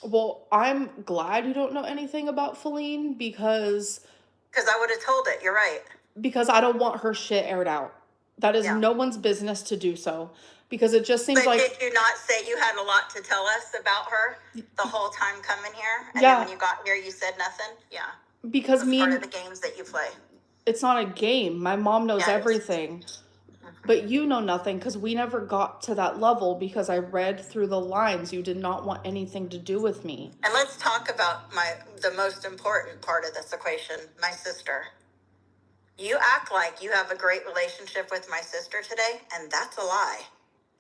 well, I'm glad you don't know anything about Feline, because I would have told it. You're right. I don't want her shit aired out. That is Yeah. no one's business to do so, because it just seems But like, did you not say you had a lot to tell us about her the whole time coming here? And then yeah, when you got here, you said nothing? Yeah. because That's part of the games that you play. it's not a game. My mom knows Yeah, it is. everything. But you know nothing, because we never got to that level, because I read through the lines. You did not want anything to do with me. And let's talk about the most important part of this equation, my sister. You act like you have a great relationship with my sister today, and that's a lie.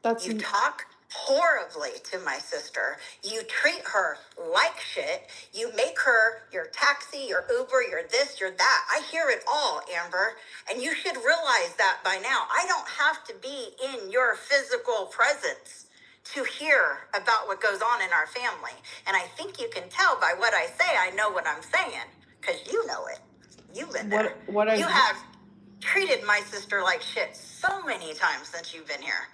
That's You talk horribly to my sister. You treat her like shit. You make her your taxi, your Uber, your this, your that. I hear it all, Amber. And you should realize that by now. I don't have to be in your physical presence to hear about what goes on in our family. And I think you can tell by what I say, I know what I'm saying, because you know it. You've been there. You have treated my sister like shit so many times since you've been here.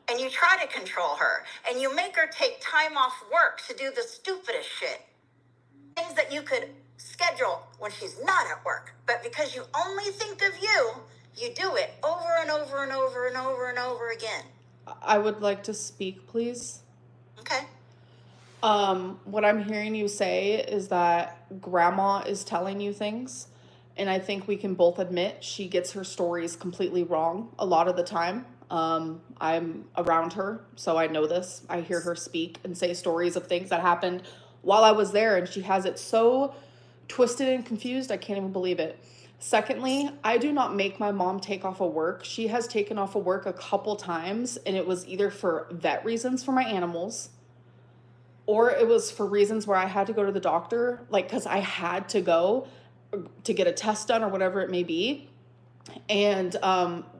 And you try to control her, and you make her take time off work to do the stupidest shit. Things that you could schedule when she's not at work. But because you only think of you, you do it over and over and over and over and over again. I would like to speak, please. Okay. What I'm hearing you say is that grandma is telling you things, and I think we can both admit she gets her stories completely wrong a lot of the time. I'm around her, so I know this. I hear her speak and say stories of things that happened while I was there, and she has it so twisted and confused, I can't even believe it. Secondly, I do not make my mom take off of work. She has taken off of work a couple times, and it was either for vet reasons for my animals, or it was for reasons where I had to go to the doctor, like because I had to go to get a test done or whatever it may be, and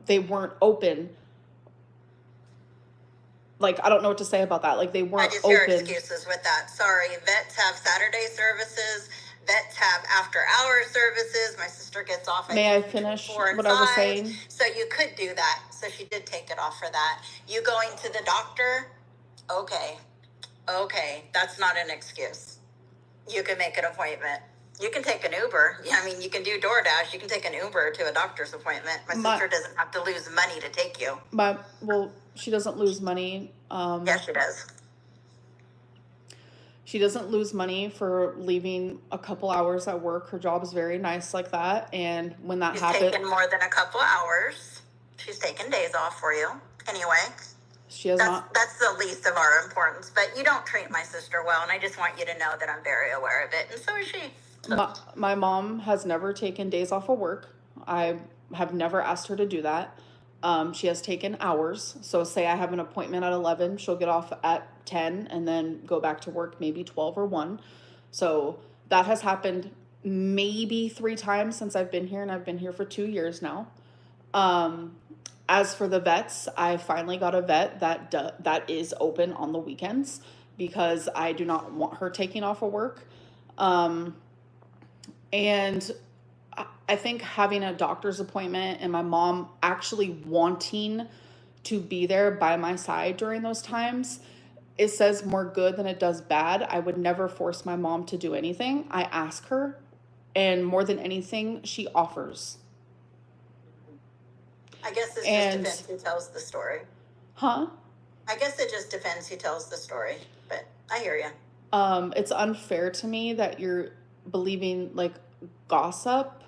they weren't open. Like, I don't know what to say about that. Like, they I weren't just hear open. excuses with that. Sorry, vets have Saturday services. Vets have after-hour services. My sister gets off, May I between finish 4 and what I was 5. saying? So you could do that. So she did take it off for that. You going to the doctor? Okay. That's not an excuse. You can make an appointment. You can take an Uber. Yeah, I mean, you can do DoorDash. You can take an Uber to a doctor's appointment. My sister doesn't have to lose money to take you. Well, she doesn't lose money. Yes, she does. She doesn't lose money for leaving a couple hours at work. Her job is very nice like that. And when that happens, taken more than a couple hours. She's taken days off for you. Anyway, she has not. That's the least of our importance. But you don't treat my sister well, and I just want you to know that I'm very aware of it, and so is she. So. My mom has never taken days off of work. I have never asked her to do that. She has taken hours. So say I have an appointment at 11, she'll get off at 10 and then go back to work maybe 12 or 1. So that has happened maybe 3 times since I've been here, and I've been here for 2 years now. As for the vets, I finally got a vet that is open on the weekends because I do not want her taking off of work. And I think having a doctor's appointment and my mom actually wanting to be there by my side during those times, it says more good than it does bad. I would never force my mom to do anything. I ask her, and more than anything, she offers. I guess it just depends who tells the story. Huh? I guess it just depends who tells the story, but I hear you. It's unfair to me that you're believing like gossip.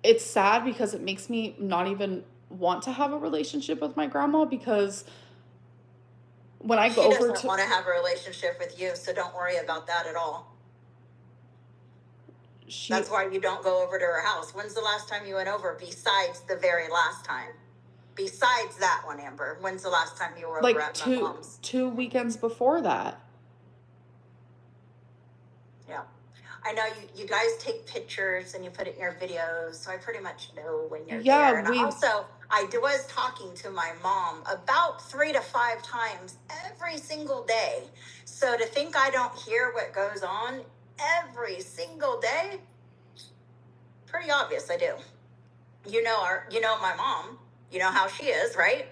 It's sad because it makes me not even want to have a relationship with my grandma, because when I go over to... She doesn't want to have a relationship with you, so don't worry about that at all. That's why you don't go over to her house. When's the last time you went over besides the very last time? Besides that one, Amber, when's the last time you were over at my mom's? 2 weekends before that. Yeah. I know you guys take pictures and you put it in your videos, so I pretty much know when you're there. And also, I was talking to my mom about 3 to 5 times every single day. So to think I don't hear what goes on every single day, pretty obvious I do. You know my mom. You know how she is, right?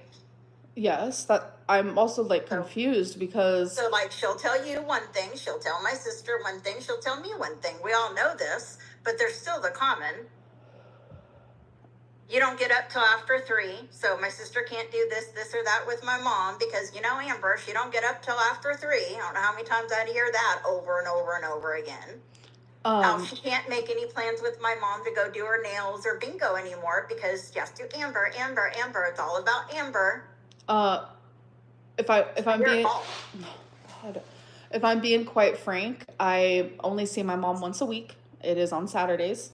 Yes, that I'm also like confused because... So like she'll tell you one thing, she'll tell my sister one thing, she'll tell me one thing. We all know this, but there's still the common. You don't get up till after 3, so my sister can't do this or that with my mom because, Amber, she don't get up till after 3. I don't know how many times I'd hear that over and over and over again. Now, she can't make any plans with my mom to go do her nails or bingo anymore because she has to Amber. It's all about Amber. If I'm being quite frank, I only see my mom once a week. It is on Saturdays.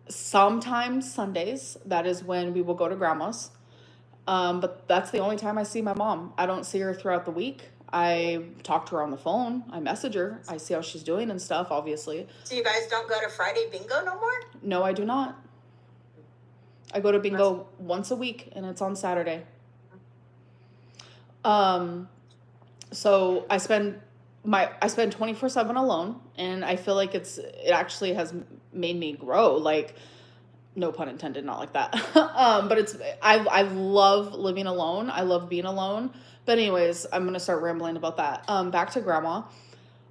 Sometimes Sundays. That is when we will go to grandma's. But that's the only time I see my mom. I don't see her throughout the week. I talk to her on the phone. I message her. I see how she's doing and stuff, obviously. So you guys don't go to Friday bingo no more? No, I do not. I go to bingo once a week, and it's on Saturday. So I spend 24/7 alone, and I feel like it actually has made me grow, like, no pun intended, not like that. But I love living alone. I love being alone. But anyways, I'm going to start rambling about that. Back to grandma.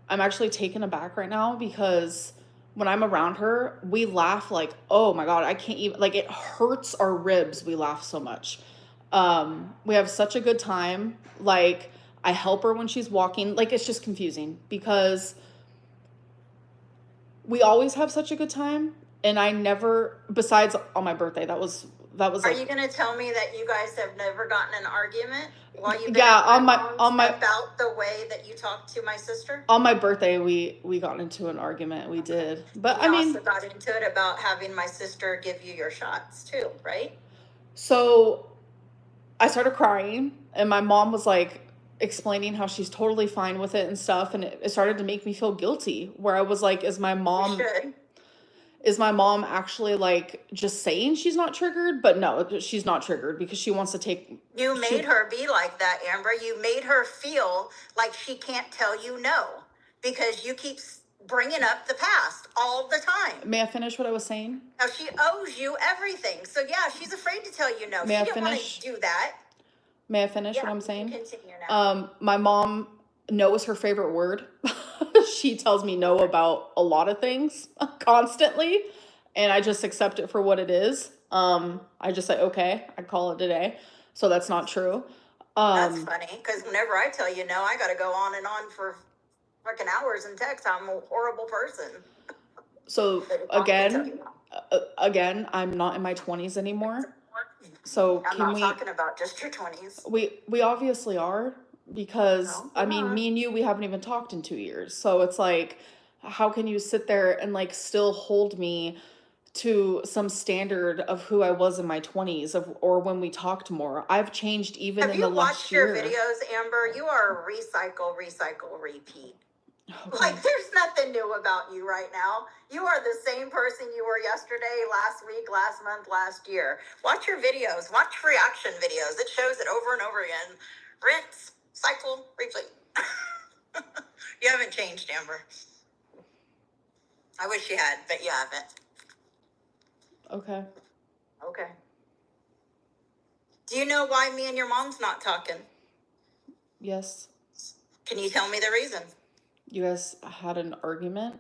I'm actually taken aback right now because when I'm around her, we laugh like, oh my God, I can't even, like, it hurts our ribs. We laugh so much. We have such a good time. Like, I help her when she's walking. Like, it's just confusing because we always have such a good time. And I never, besides on my birthday, that was that was Are like, you going to tell me that you guys have never gotten an argument while you've been yeah, at my mom's on my about the way that you talked to my sister? on my birthday, we got into an argument. We did, but And you I mean, also got into it about having my sister give you your shots too, right? so I started crying, and my mom was like explaining how she's totally fine with it and stuff, and it started to make me feel guilty. Where I was like, You should. is my mom actually like just saying she's not triggered? But no, she's not triggered because she wants to take. You made her be like that, Amber. You made her feel like she can't tell you no because you keep bringing up the past all the time. May I finish what I was saying? Now she owes you everything. So yeah, she's afraid to tell you no. May She I didn't want finish? to do that. May I finish Yeah, what I'm you can saying? continue now. My mom, no is her favorite word. She tells me no about a lot of things constantly, and I just accept it for what it is. I just say, okay, I call it a day. So that's not true. That's funny because whenever I tell you no, I got to go on and on for fucking hours and text. I'm a horrible person. So again, I'm not in my 20s anymore. So I'm not talking about just your 20s. We obviously are, because No, I mean, me and you, we haven't even talked in 2 years. So it's like, how can you sit there and like still hold me to some standard of who I was in my 20s or when we talked more? I've changed even Have in the you last watched your year. videos, Amber? You are recycle, repeat. Okay. Like there's nothing new about you right now. You are the same person you were yesterday, last week, last month, last year. Watch your videos. Watch reaction videos. It shows it over and over again. Rinse, cycle, replay. You haven't changed, Amber. I wish you had, but you haven't. Okay. Okay. Do you know why me and your mom's not talking? Yes. Can you tell me the reason? You guys had an argument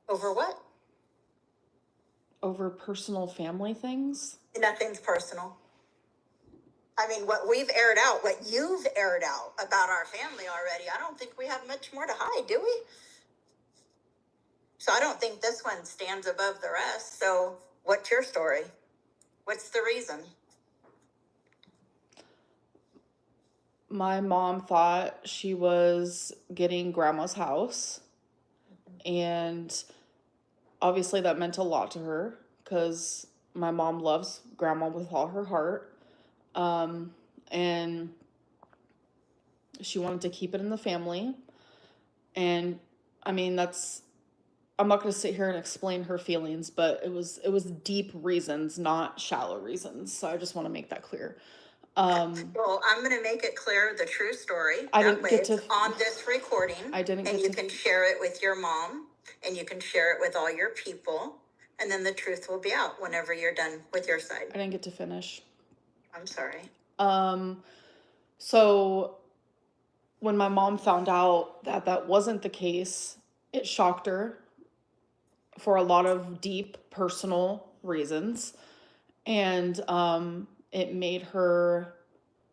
Over what? over personal family things? Nothing's personal. I mean, what we've aired out, what you've aired out about our family already, I don't think we have much more to hide, do we? So I don't think this one stands above the rest. So what's your story? What's the reason? My mom thought she was getting grandma's house, and obviously that meant a lot to her because my mom loves grandma with all her heart. And she wanted to keep it in the family. And I mean, I'm not going to sit here and explain her feelings, but it was deep reasons, not shallow reasons. So I just want to make that clear. Well, I'm going to make it clear the true story. I that didn't way get it's to on this recording. I didn't and get you to can share it with your mom, and you can share it with all your people, and then the truth will be out whenever you're done with your side. I didn't get to finish. I'm sorry. So when my mom found out that that wasn't the case, it shocked her for a lot of deep personal reasons. And it made her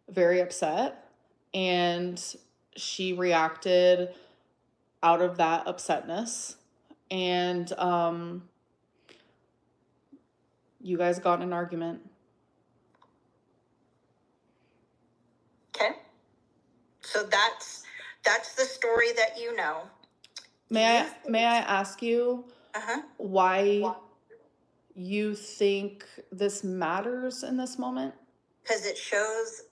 very upset. And she reacted out of that upsetness. And you guys got in an argument. Okay. So that's the story that you know. May I ask you why you think this matters in this moment? Because it shows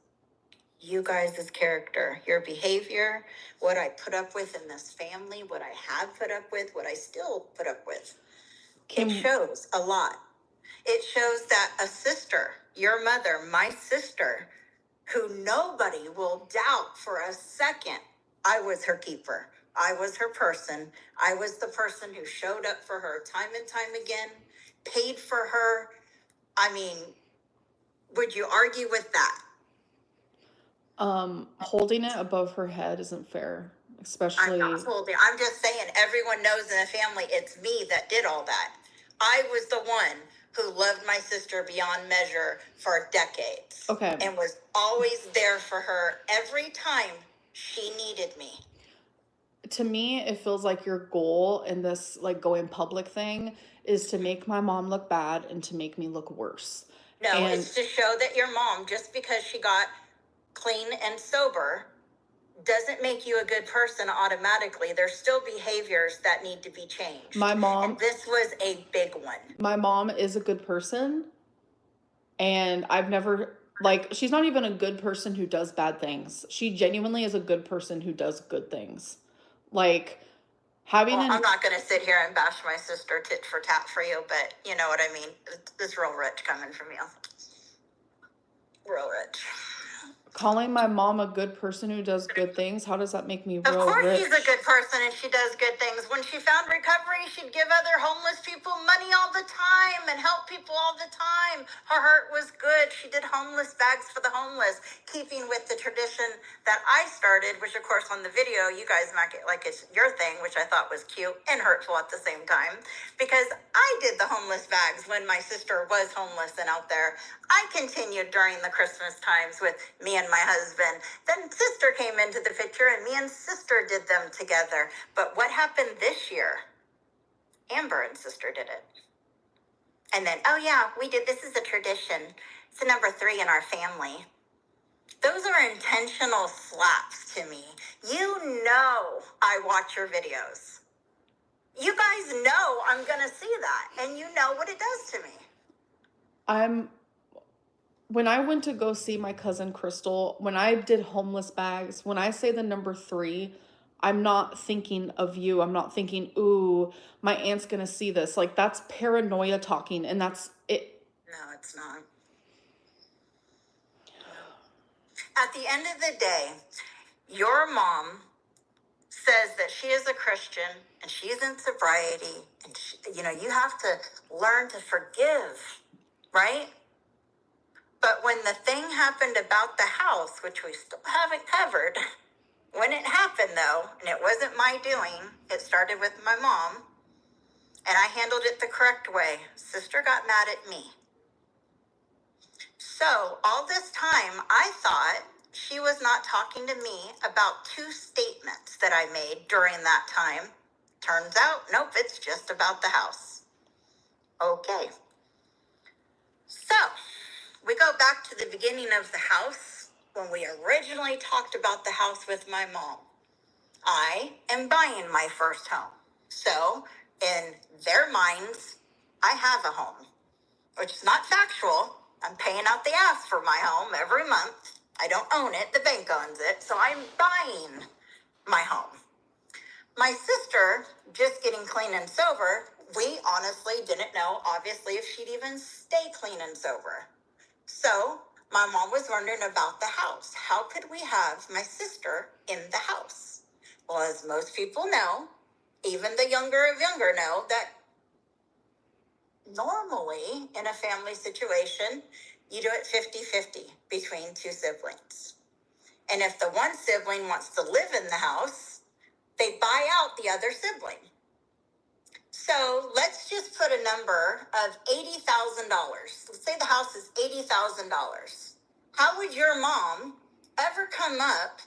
you guys' character, your behavior, what I put up with in this family, what I have put up with, what I still put up with. It shows a lot. It shows that a sister, your mother, my sister, who nobody will doubt for a second, I was her keeper. I was her person. I was the person who showed up for her time and time again, paid for her. I mean, would you argue with that? Holding it above her head isn't fair, especially. I'm not holding. I'm just saying everyone knows in the family it's me that did all that. I was the one who loved my sister beyond measure for decades. Okay. And was always there for her every time she needed me. To me, it feels like your goal in this like going public thing is to make my mom look bad and to make me look worse. No, And it's to show that your mom, just because she got clean and sober, doesn't make you a good person automatically. There's still behaviors that need to be changed. my mom, And this was a big one. my mom is a good person, and I've never, like, she's not even a good person who does bad things. She genuinely is a good person who does good things. Like, having Well, I'm an, not going to sit here and bash my sister tit for tat for you, but you know what I mean. It's real rich coming from you. Real rich. calling my mom a good person who does good things, how does that make me Of real course rich? she's a good person and she does good things. When she found recovery, she'd give other homeless people money all the time and help people all the time. Her heart was good. She did homeless bags for the homeless, keeping with the tradition that I started, which of course on the video, you guys make it like it's your thing, which I thought was cute and hurtful at the same time, because I did the homeless bags when my sister was homeless and out there. I continued during the Christmas times with me and my husband. Then sister came into the picture and me and sister did them together. But what happened this year? Amber and sister did it. And then, oh yeah, we did. This is a tradition. It's the number 3 in our family. Those are intentional slaps to me. You know I watch your videos. You guys know I'm going to see that. And you know what it does to me. When I went to go see my cousin Crystal, when I did homeless bags, when I say the number 3, I'm not thinking of you. I'm not thinking, ooh, my aunt's gonna see this. Like, that's paranoia talking, and that's it. No, it's not. No. At the end of the day, your mom says that she is a Christian and she's in sobriety, and she, you have to learn to forgive, right? But when the thing happened about the house, which we still haven't covered, when it happened though, and it wasn't my doing, it started with my mom, and I handled it the correct way. Sister got mad at me. So all this time, I thought she was not talking to me about 2 statements that I made during that time. Turns out, nope, it's just about the house. Okay. So we go back to the beginning of the house when we originally talked about the house with my mom. I am buying my first home. So in their minds, I have a home, which is not factual. I'm paying out the ass for my home every month. I don't own it. The bank owns it. So I'm buying my home. My sister, just getting clean and sober, we honestly didn't know, obviously, if she'd even stay clean and sober. So my mom was wondering about the house. How could we have my sister in the house? Well, as most people know, even the younger of younger know that normally in a family situation, you do it 50-50 between 2 siblings. And if the one sibling wants to live in the house, they buy out the other sibling. So let's just put a number of $80,000. Let's say the house is $80,000. How would your mom ever come up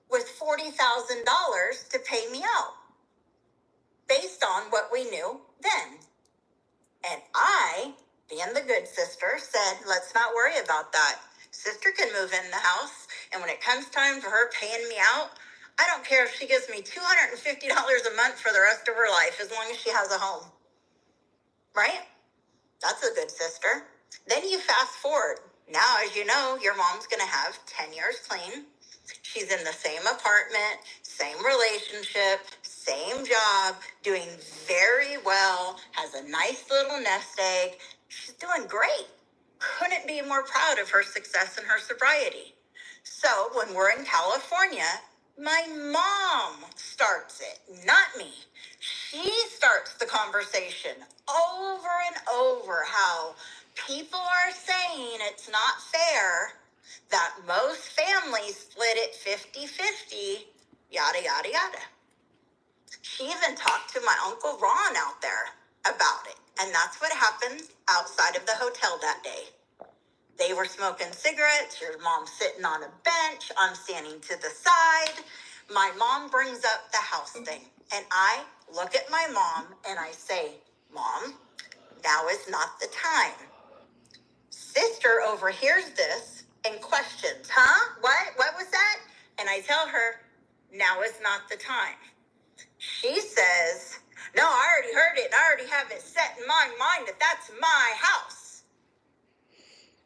with $40,000 to pay me out based on what we knew then? And I, being the good sister, said, let's not worry about that. Sister can move in the house, and when it comes time for her paying me out, I don't care if she gives me $250 a month for the rest of her life, as long as she has a home. Right? That's a good sister. Then you fast forward. Now, as you know, your mom's going to have 10 years clean. She's in the same apartment, same relationship, same job, doing very well, has a nice little nest egg. She's doing great. Couldn't be more proud of her success and her sobriety. So when we're in California, my mom starts it, not me. She starts the conversation over and over how people are saying it's not fair that most families split it 50-50, yada, yada, yada. She even talked to my Uncle Ron out there about it. And that's what happened outside of the hotel that day. They were smoking cigarettes. Your mom's sitting on a bench. I'm standing to the side. My mom brings up the house thing. And I look at my mom and I say, Mom, now is not the time. sister overhears this and questions, huh? What was that? And I tell her, now is not the time. She says, no, I already heard it. And I already have it set in my mind that that's my house.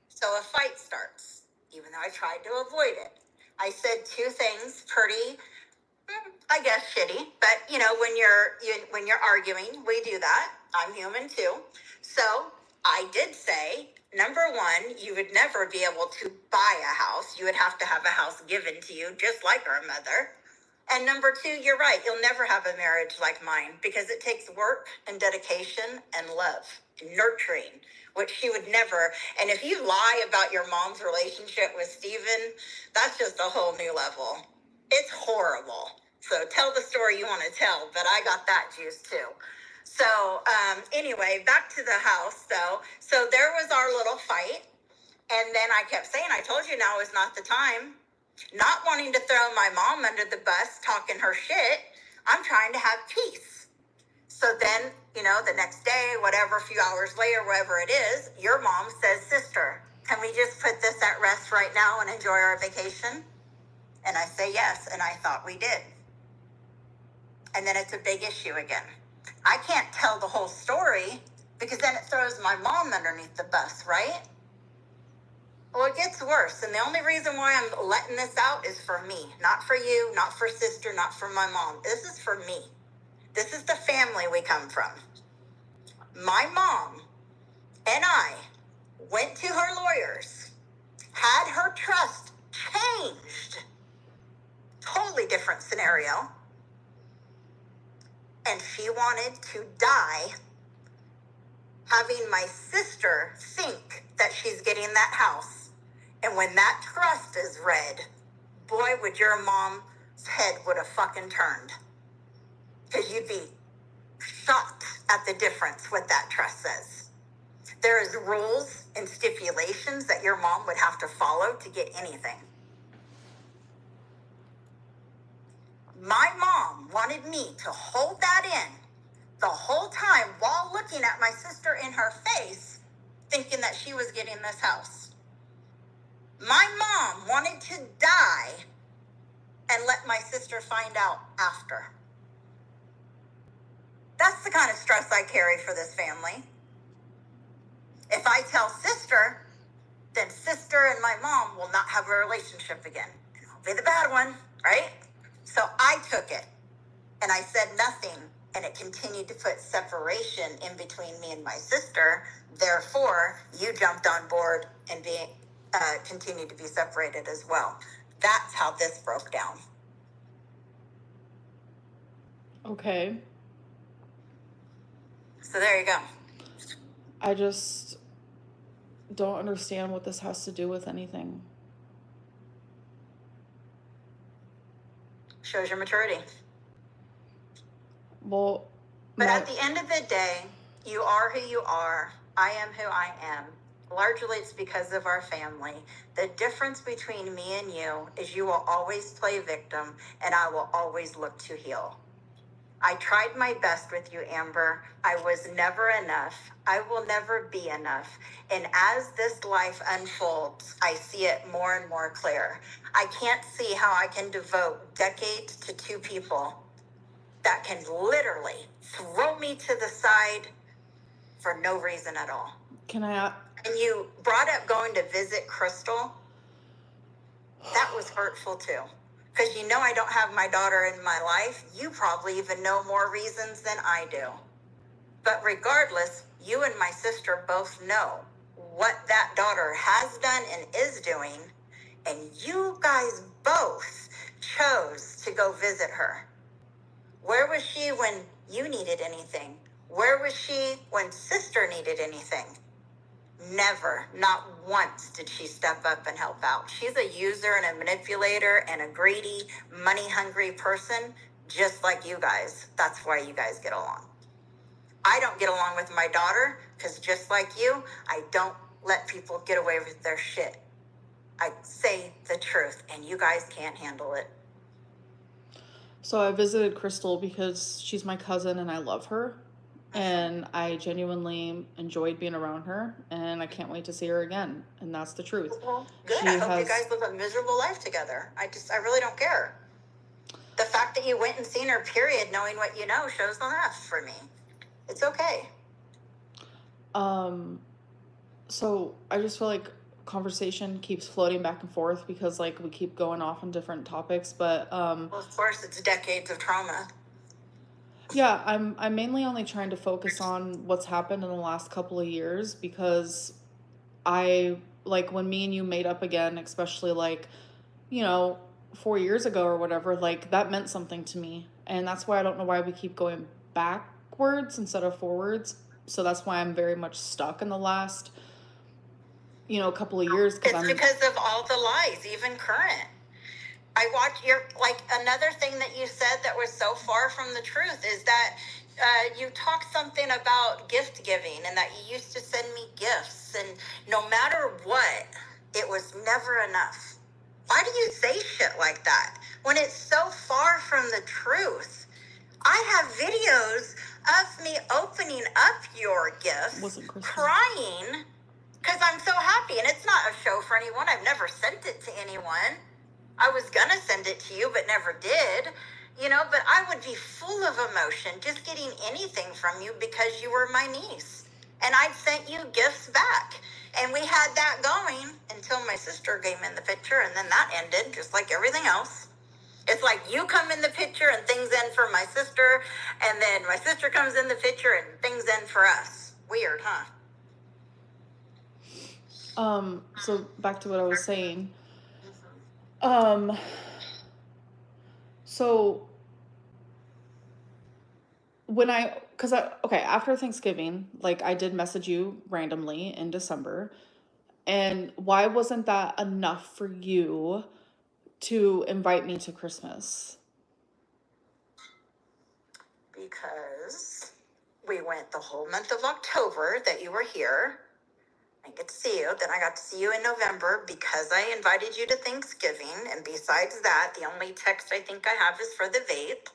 So a fight starts, even though I tried to avoid it. I said two things pretty, I guess, shitty. But, you know, when you're arguing, we do that. I'm human too. So I did say, number one, you would never be able to buy a house. You would have to have a house given to you, just like our mother. And number two, you're right. You'll never have a marriage like mine because it takes work and dedication and love and nurturing, which she would never. And if you lie about your mom's relationship with Steven, that's just a whole new level. It's horrible. So tell the story you want to tell, but I got that juice too. So anyway, back to the house though. So there was our little fight. And then I kept saying, I told you now is not the time. Not wanting to throw my mom under the bus, talking her shit. I'm trying to have peace. So then, you know, the next day, whatever, a few hours later, wherever it is, your mom says, sister, can we just put this at rest right now and enjoy our vacation? And I say yes, and I thought we did. And then it's a big issue again. I can't tell the whole story because then it throws my mom underneath the bus, right? Well, it gets worse. And the only reason why I'm letting this out is for me. Not for you, not for sister, not for my mom. This is for me. This is the family we come from. My mom and I went to her lawyers, had her trust changed. Totally different scenario. And she wanted to die having my sister think that she's getting that house. And when that trust is read, boy, would your mom's head would have fucking turned. Because you'd be shocked at the difference what that trust says. There is rules and stipulations that your mom would have to follow to get anything. My mom wanted me to hold that in the whole time while looking at my sister in her face, thinking that she was getting this house. My mom wanted to die and let my sister find out after. That's the kind of stress I carry for this family. If I tell sister, then sister and my mom will not have a relationship again. And I'll be the bad one, right? So I took it and I said nothing, and it continued to put separation in between me and my sister. Therefore, you jumped on board and continued to be separated as well. That's how this broke down. Okay. So there you go. I just don't understand what this has to do with anything. Shows your maturity. Well, but at the end of the day, you are who you are. I am who I am. Largely, it's because of our family. The difference between me and you is you will always play victim, and I will always look to heal. I tried my best with you, Amber. I was never enough. I will never be enough. And as this life unfolds, I see it more and more clear. I can't see how I can devote decades to two people that can literally throw me to the side for no reason at all. Can I... And you brought up going to visit Crystal. That was hurtful too. Because you know I don't have my daughter in my life. You probably even know more reasons than I do. But regardless, you and my sister both know what that daughter has done and is doing. And you guys both chose to go visit her. Where was she when you needed anything? Where was she when sister needed anything? Never, not once did she step up and help out. She's a user and a manipulator and a greedy, money-hungry person, just like you guys. That's why you guys get along. I don't get along with my daughter because just like you, I don't let people get away with their shit. I say the truth, and you guys can't handle it. So I visited Crystal because she's my cousin and I love her. and I genuinely enjoyed being around her, and I can't wait to see her again. And that's the truth. Well, good. She I hope you has guys live a miserable life together. I really don't care. The fact that you went and seen her, period, knowing what you know, shows enough for me. It's okay. So I just feel like conversation keeps floating back and forth because like we keep going off on different topics, but Well, of course, it's decades of trauma. yeah, I'm mainly only trying to focus on what's happened in the last couple of years because I like when me and you made up again, especially like, you know, 4 years ago or whatever, like that meant something to me. And that's why I don't know why we keep going backwards instead of forwards. So that's why I'm very much stuck in the last, couple of years because It's because of all the lies, even current. I watch your, like, another thing that you said that was so far from the truth is that you talked something about gift giving and that you used to send me gifts, and no matter what, it was never enough. Why do you say shit like that when it's so far from the truth? I have videos of me opening up your gifts, crying, because I'm so happy. And it's not a show for anyone. I've never sent it to anyone. I was gonna send it to you, but never did. But I would be full of emotion just getting anything from you because you were my niece. And I'd sent you gifts back. And we had that going until my sister came in the picture, and then that ended, just like everything else. It's like you come in the picture and things end for my sister, and then my sister comes in the picture and things end for us. Weird, huh? So back to what I was saying. So after Thanksgiving, like I did message you randomly in December, and why wasn't that enough for you to invite me to Christmas? Because we went the whole month of October that you were here. I get to see you. Then I got to see you in November because I invited you to Thanksgiving. And besides that, the only text I think I have is for the vape.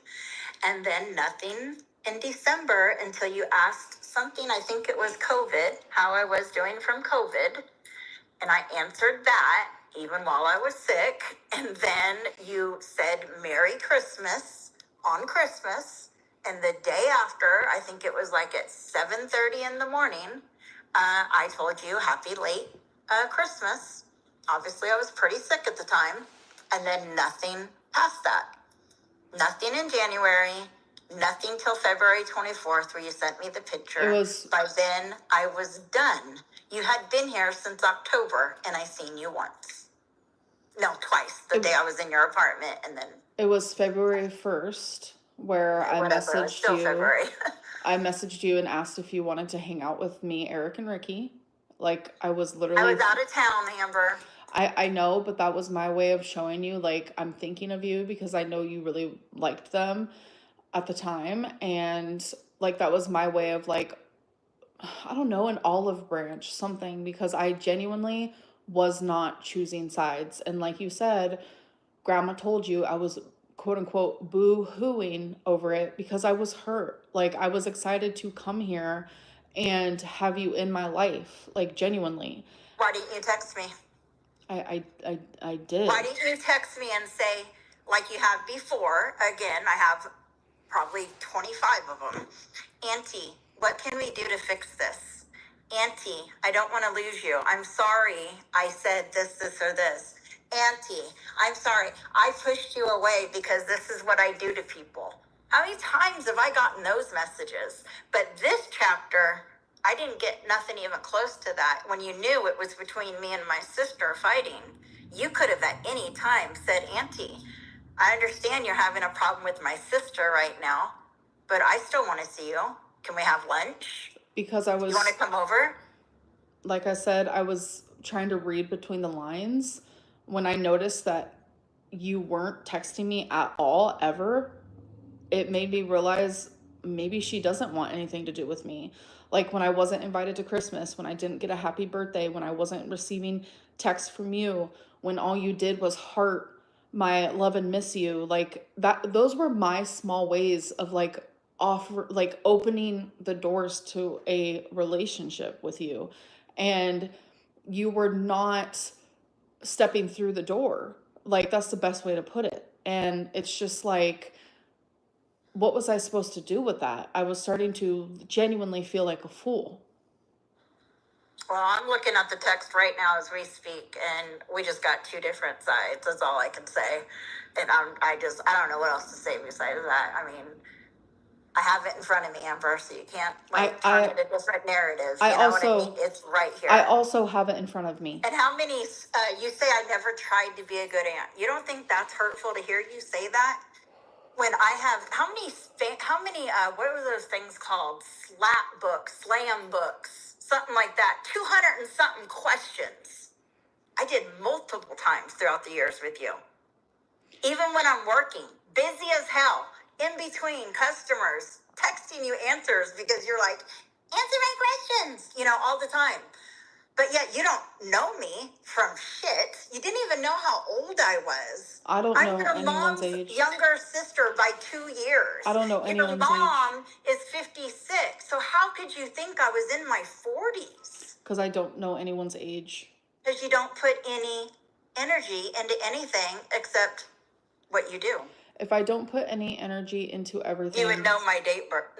And then nothing in December until you asked something, I think it was COVID, how I was doing from COVID. And I answered that even while I was sick. And then you said Merry Christmas on Christmas. And the day after, I think it was like at 7:30 in the morning, I told you happy late Christmas. Obviously, I was pretty sick at the time. And then nothing past that. Nothing in January, nothing till February 24th, where you sent me the picture. By then, I was done. You had been here since October, and I seen you once. No, twice. The day I was in your apartment, and then... It was February 1st, where I messaged you. February. I messaged you and asked if you wanted to hang out with me, Eric, and Ricky. Like, I was I was out of town, Amber. I know, but that was my way of showing you, like, I'm thinking of you because I know you really liked them at the time. And, like, that was my way of, like, I don't know, an olive branch, something, because I genuinely was not choosing sides. And like you said, Grandma told you I was quote unquote boo-hooing over it because I was hurt. Like, I was excited to come here and have you in my life, like, genuinely. Why didn't you text me? I did. Why didn't you text me and say, like you have before, again, I have probably 25 of them, Auntie, what can we do to fix this? Auntie, I don't want to lose you. I'm sorry I said this, or this. Auntie, I'm sorry. I pushed you away because this is what I do to people. How many times have I gotten those messages? But this chapter, I didn't get nothing even close to that. When you knew it was between me and my sister fighting, you could have at any time said, Auntie, I understand you're having a problem with my sister right now, but I still want to see you. Can we have lunch? Because I was... You want to come over? Like I said, I was trying to read between the lines when I noticed that you weren't texting me at all, ever. It made me realize maybe she doesn't want anything to do with me. Like when I wasn't invited to Christmas, when I didn't get a happy birthday, when I wasn't receiving texts from you, when all you did was heart my love and miss you, like that, those were my small ways of like offer, like, opening the doors to a relationship with you, and you were not stepping through the door. Like, that's the best way to put it. And it's just like, what was I supposed to do with that? I was starting to genuinely feel like a fool. Well, I'm looking at the text right now as we speak, and we just got two different sides. That's all I can say. And I don't know what else to say besides that. I mean, I have it in front of me, Amber, so you can't turn it into different narratives. You know what I mean? It's right here. I also have it in front of me. And how many, you say I never tried to be a good aunt. You don't think that's hurtful to hear you say that? When I have, how many, what were those things called? Slap books, slam books, something like that. 200 and something questions. I did multiple times throughout the years with you. Even when I'm working, busy as hell, in between customers, texting you answers because you're like, answer my questions, all the time. But yet you don't know me from shit. You didn't even know how old I was. I don't know I'm your anyone's mom's age. younger sister by 2 years. I don't know anyone's age. Your mom is 56. So how could you think I was in my 40s? Because I don't know anyone's age. Because you don't put any energy into anything except what you do. If I don't put any energy into everything, you would know my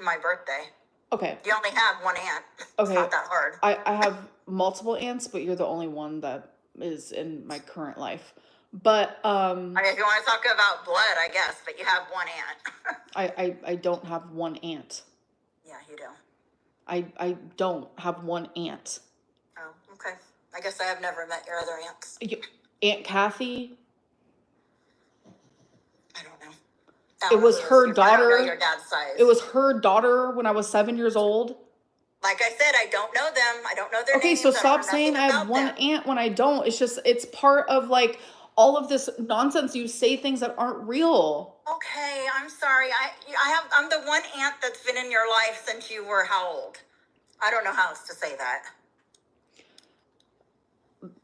my birthday. Okay. You only have one aunt. Okay. It's not that hard. I have multiple aunts, but you're the only one that is in my current life. But I mean, if you want to talk about blood, I guess, but you have one aunt. I don't have one aunt. Yeah, you do. I don't have one aunt. Oh, okay. I guess I have never met your other aunts. Aunt Kathy. I don't know. It was her daughter. I don't know your dad's size. It was her daughter when I was 7 years old. Like I said, I don't know them. I don't know their names. Okay, so stop saying I have one aunt when I don't. It's just, it's part of like all of this nonsense. You say things that aren't real. Okay, I'm sorry. I'm the one aunt that's been in your life since you were how old? I don't know how else to say that.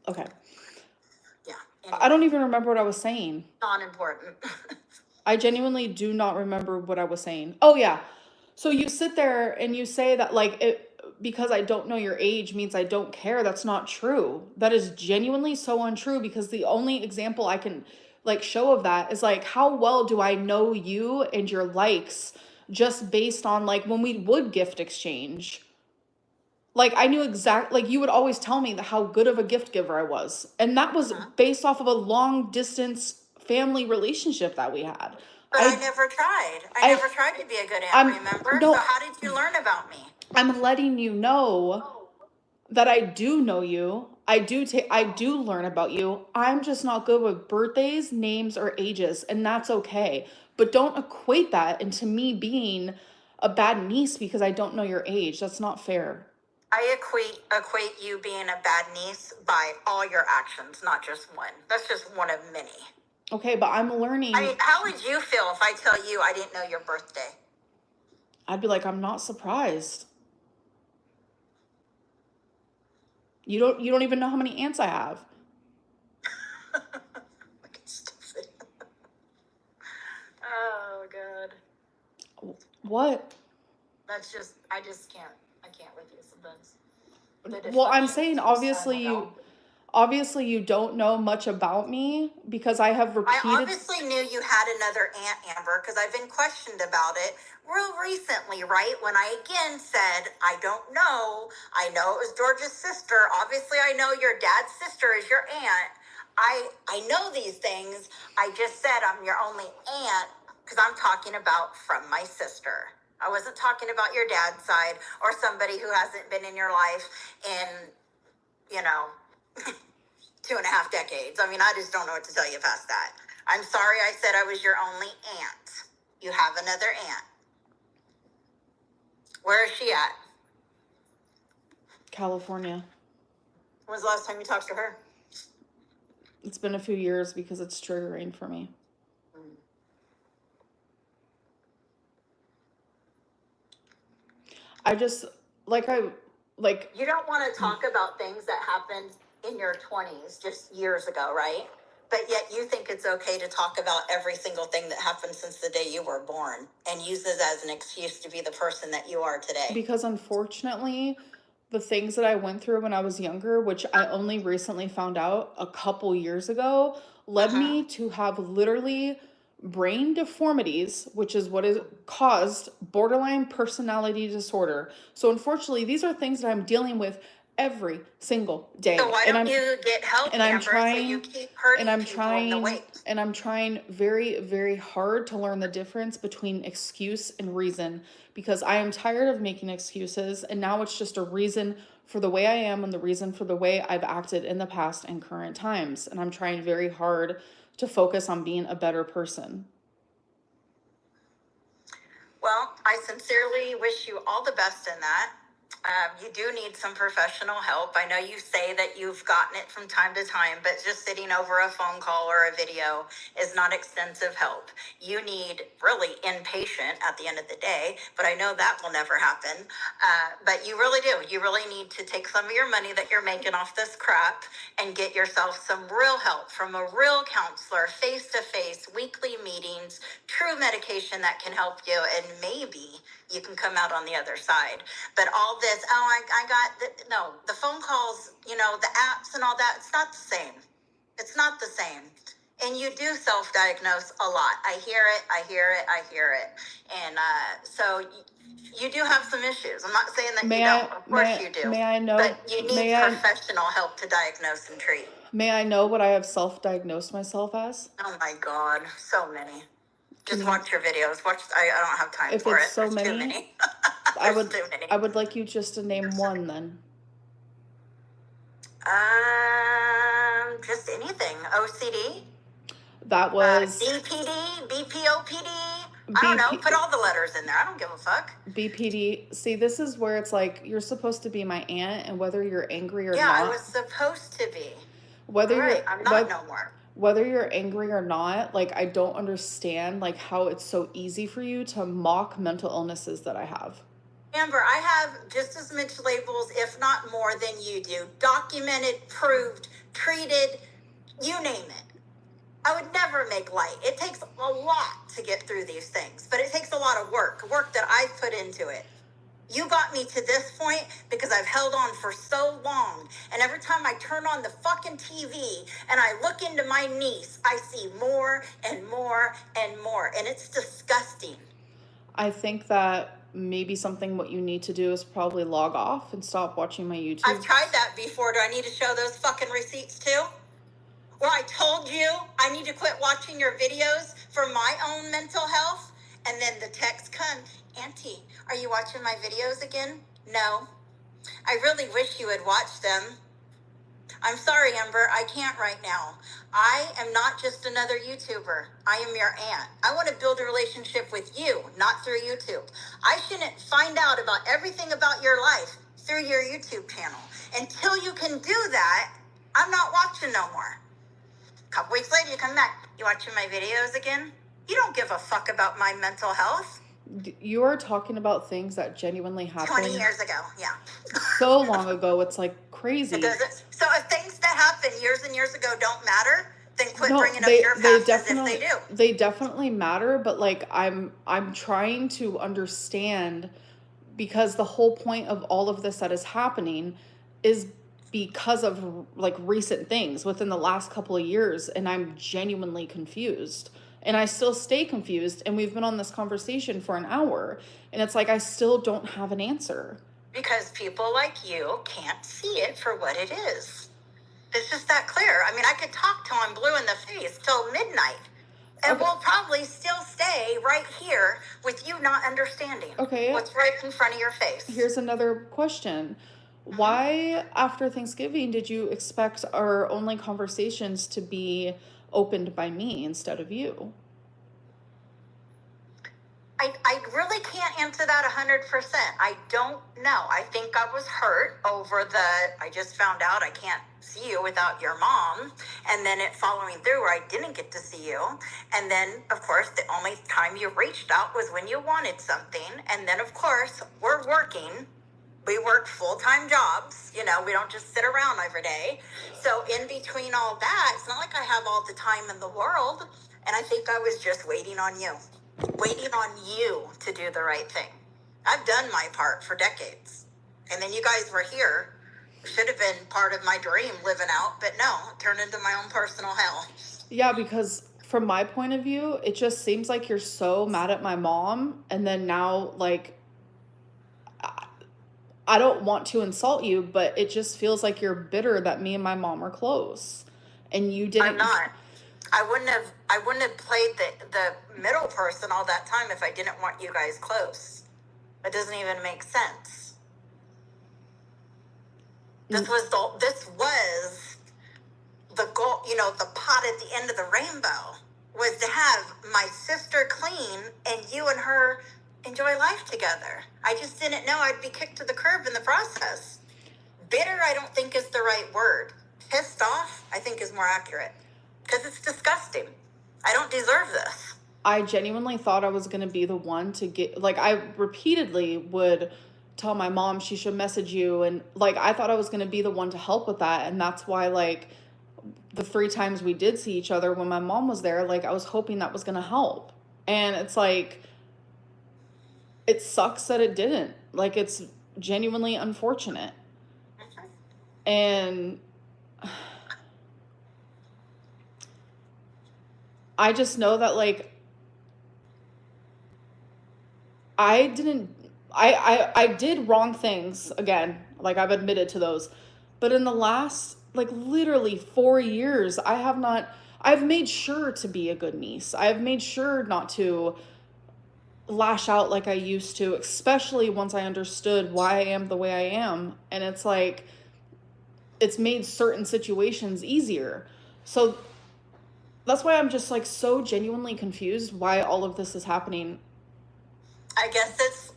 Okay. Yeah. Anyway. I don't even remember what I was saying. Non-important. I genuinely do not remember what I was saying. Oh yeah. So you sit there and you say that like because I don't know your age means I don't care. That's not true. That is genuinely so untrue, because the only example I can like show of that is like, how well do I know you and your likes just based on like when we would gift exchange. Like I knew like you would always tell me how good of a gift giver I was. And that was based off of a long distance family relationship that we had. But I never tried. I never tried to be a good aunt, remember? No, so how did you learn about me? I'm letting you know that I do know you. I do learn about you. I'm just not good with birthdays, names, or ages, and that's okay. But don't equate that into me being a bad niece because I don't know your age. That's not fair. I equate you being a bad niece by all your actions, not just one. That's just one of many. Okay, but I'm learning. I mean, how would you feel if I tell you I didn't know your birthday? I'd be like, I'm not surprised. You don't even know how many aunts I have. Stupid. Oh God. What? That's just, I can't with you sometimes. Well, I'm saying obviously you don't know much about me because I have repeated. I obviously knew you had another aunt, Amber, because I've been questioned about it real recently, right? When I again said, I don't know. I know it was George's sister. Obviously, I know your dad's sister is your aunt. I know these things. I just said I'm your only aunt because I'm talking about from my sister. I wasn't talking about your dad's side or somebody who hasn't been in your life in, 2.5 decades. I mean, I just don't know what to tell you past that. I'm sorry I said I was your only aunt. You have another aunt. Where is she at? California. When was the last time you talked to her? It's been a few years because it's triggering for me. I just, you don't want to talk about things that happened in your 20s, just years ago, right? But yet you think it's okay to talk about every single thing that happened since the day you were born and use this as an excuse to be the person that you are today. Because unfortunately, the things that I went through when I was younger, which I only recently found out a couple years ago, led me to have literally brain deformities, which is what is caused borderline personality disorder. So unfortunately, these are things that I'm dealing with every single day. So why don't you get help, and I'm Amber, so you trying keep hurting and I'm people in the trying wait? and I'm trying very, very hard to learn the difference between excuse and reason, because I am tired of making excuses, and now it's just a reason for the way I am and the reason for the way I've acted in the past and current times. And I'm trying very hard to focus on being a better person. Well, I sincerely wish you all the best in that. You do need some professional help. I know you say that you've gotten it from time to time, but just sitting over a phone call or a video is not extensive help. You need really inpatient at the end of the day, but I know that will never happen. But you really do. You really need to take some of your money that you're making off this crap and get yourself some real help from a real counselor, face-to-face, weekly meetings, true medication that can help you, and maybe you can come out on the other side. But all this, I got, no, the phone calls, you know, the apps and all that, it's not the same. It's not the same. And you do self-diagnose a lot. I hear it. And so you do have some issues. I'm not saying that you don't. Of course you do. May I know? But you need professional help to diagnose and treat. May I know what I have self-diagnosed myself as? Oh my God, so many. Just watch your videos. I don't have time for it. If it's so many, too many. I would like you just to name one then. Just anything. OCD. That was BPD, BPOPD. I don't know. Put all the letters in there. I don't give a fuck. BPD. See, this is where it's like you're supposed to be my aunt, and whether you're angry or not. Yeah, I was supposed to be. I'm not no more. Whether you're angry or not, like, I don't understand, like, how it's so easy for you to mock mental illnesses that I have. Amber, I have just as much labels, if not more, than you do. Documented, proved, treated, you name it. I would never make light. It takes a lot to get through these things, but it takes a lot of work that I've put into it. You got me to this point because I've held on for so long. And every time I turn on the fucking TV and I look into my niece, I see more and more and more. And it's disgusting. I think that maybe what you need to do is probably log off and stop watching my YouTube. I've tried that before. Do I need to show those fucking receipts too? Or I told you I need to quit watching your videos for my own mental health? And then the text comes, Auntie, are you watching my videos again? No. I really wish you had watched them. I'm sorry, Amber, I can't right now. I am not just another YouTuber. I am your aunt. I want to build a relationship with you, not through YouTube. I shouldn't find out about everything about your life through your YouTube channel. Until you can do that, I'm not watching no more. A couple weeks later, you come back. You watching my videos again? You don't give a fuck about my mental health. You are talking about things that genuinely happened 20 years ago, yeah. So long ago, it's like crazy. It doesn't. So if things that happened years and years ago don't matter, then quit bringing up your past as if they do. They definitely matter, but like I'm trying to understand, because the whole point of all of this that is happening is because of like recent things within the last couple of years, and I'm genuinely confused. And I still stay confused, and we've been on this conversation for an hour, and it's like I still don't have an answer. Because people like you can't see it for what it is. It's just that clear. I mean, I could talk till I'm blue in the face till midnight, and we'll probably still stay right here with you not understanding what's right in front of your face. Here's another question. Why, after Thanksgiving, did you expect our only conversations to be opened by me instead of you? I really can't answer that 100%. I don't know. I think I was hurt over I just found out I can't see you without your mom. And then it following through where I didn't get to see you. And then, of course, the only time you reached out was when you wanted something. And then, of course, we're working. We work full-time jobs, you know, we don't just sit around every day. So in between all that, it's not like I have all the time in the world. And I think I was just waiting on you to do the right thing. I've done my part for decades. And then you guys were here. Should have been part of my dream living out, but no, it turned into my own personal hell. Yeah, because from my point of view, it just seems like you're so mad at my mom, and then now, like, I don't want to insult you, but it just feels like you're bitter that me and my mom are close, and you I'm didn't. not. I wouldn't have played the middle person all that time if I didn't want you guys close. It doesn't even make sense. This was the goal, you know, the pot at the end of the rainbow was to have my sister clean and you and her enjoy life together. I just didn't know I'd be kicked to the curb in the process. Bitter, I don't think is the right word. Pissed off, I think is more accurate. Because it's disgusting. I don't deserve this. I genuinely thought I was going to be the one to get, like, I repeatedly would tell my mom she should message you, and like I thought I was going to be the one to help with that, and that's why, like, the 3 times we did see each other when my mom was there, like, I was hoping that was going to help. And it's like, it sucks that it didn't. Like, it's genuinely unfortunate. And I just know that, like, I did wrong things again. Like, I've admitted to those. But in the last, like, literally 4 years, I've made sure to be a good niece. I've made sure not to lash out like I used to, especially once I understood why I am the way I am. And it's like, it's made certain situations easier. So that's why I'm just, like, so genuinely confused why all of this is happening. I guess it's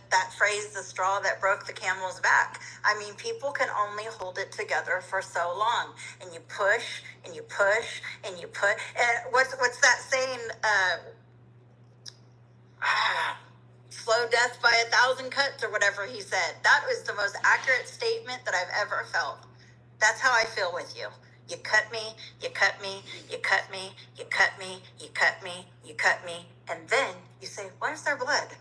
that phrase, the straw that broke the camel's back. I mean, people can only hold it together for so long. And you push, and you push, and you put. What's that saying? Slow death by 1,000 cuts, or whatever he said. That was the most accurate statement that I've ever felt. That's how I feel with you. You cut me, you cut me, you cut me, you cut me, you cut me, you cut me, and then you say, where's their blood?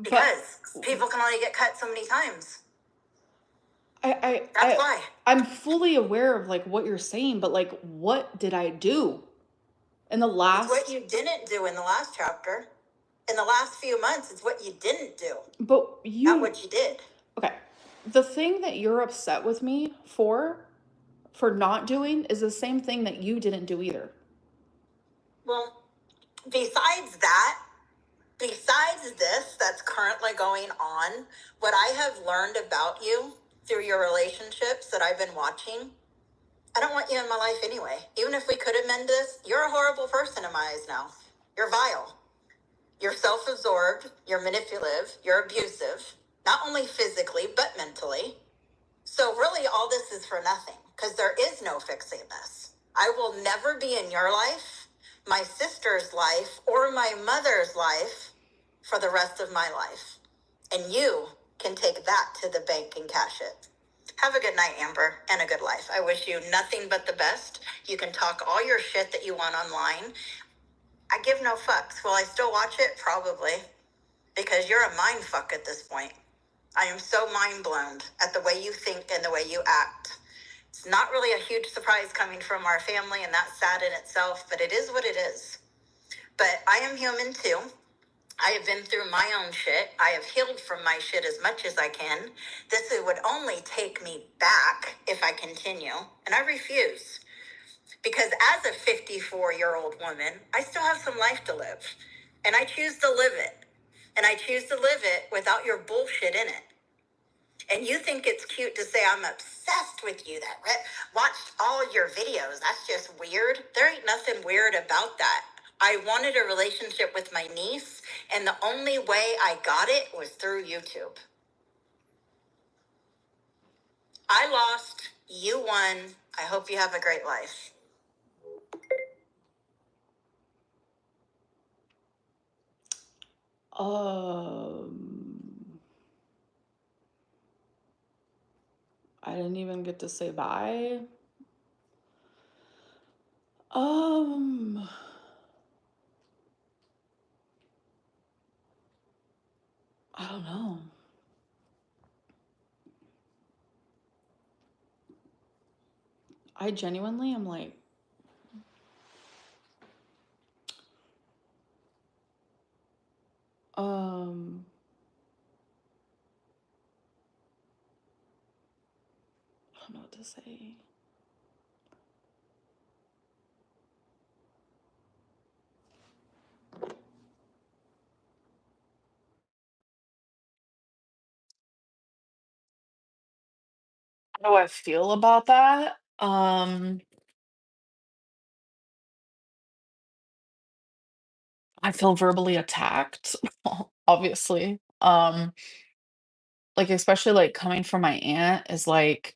Because people can only get cut so many times. That's why. I'm fully aware of, like, what you're saying, but, like, what did I do in the last? It's what you didn't do in the last chapter. In the last few months, it's what you didn't do. But not what you did. Okay. The thing that you're upset with me for not doing is the same thing that you didn't do either. Well, besides this that's currently going on, what I have learned about you through your relationships that I've been watching, I don't want you in my life anyway. Even if we could amend this, you're a horrible person in my eyes now. You're vile. You're self-absorbed. You're manipulative. You're abusive. Not only physically, but mentally. So really all this is for nothing, because there is no fixing this. I will never be in your life, my sister's life, or my mother's life for the rest of my life. And you can take that to the bank and cash it. Have a good night, Amber, and a good life. I wish you nothing but the best. You can talk all your shit that you want online. I give no fucks. Will I still watch it? Probably. Because you're a mind fuck at this point. I am so mind blown at the way you think and the way you act. It's not really a huge surprise coming from our family, and that's sad in itself, but it is what it is. But I am human too. I have been through my own shit. I have healed from my shit as much as I can. This would only take me back if I continue, and I refuse. Because as a 54-year-old woman, I still have some life to live, and I choose to live it. And I choose to live it without your bullshit in it. And you think it's cute to say I'm obsessed with you, that watched all your videos. That's just weird. There ain't nothing weird about that. I wanted a relationship with my niece, and the only way I got it was through YouTube. I lost, you won. I hope you have a great life. Um, I didn't even get to say bye. Um, I don't know. I genuinely am like, um, I don't know what to say. How do I feel about that? I feel verbally attacked, obviously. Like especially like coming from my aunt is like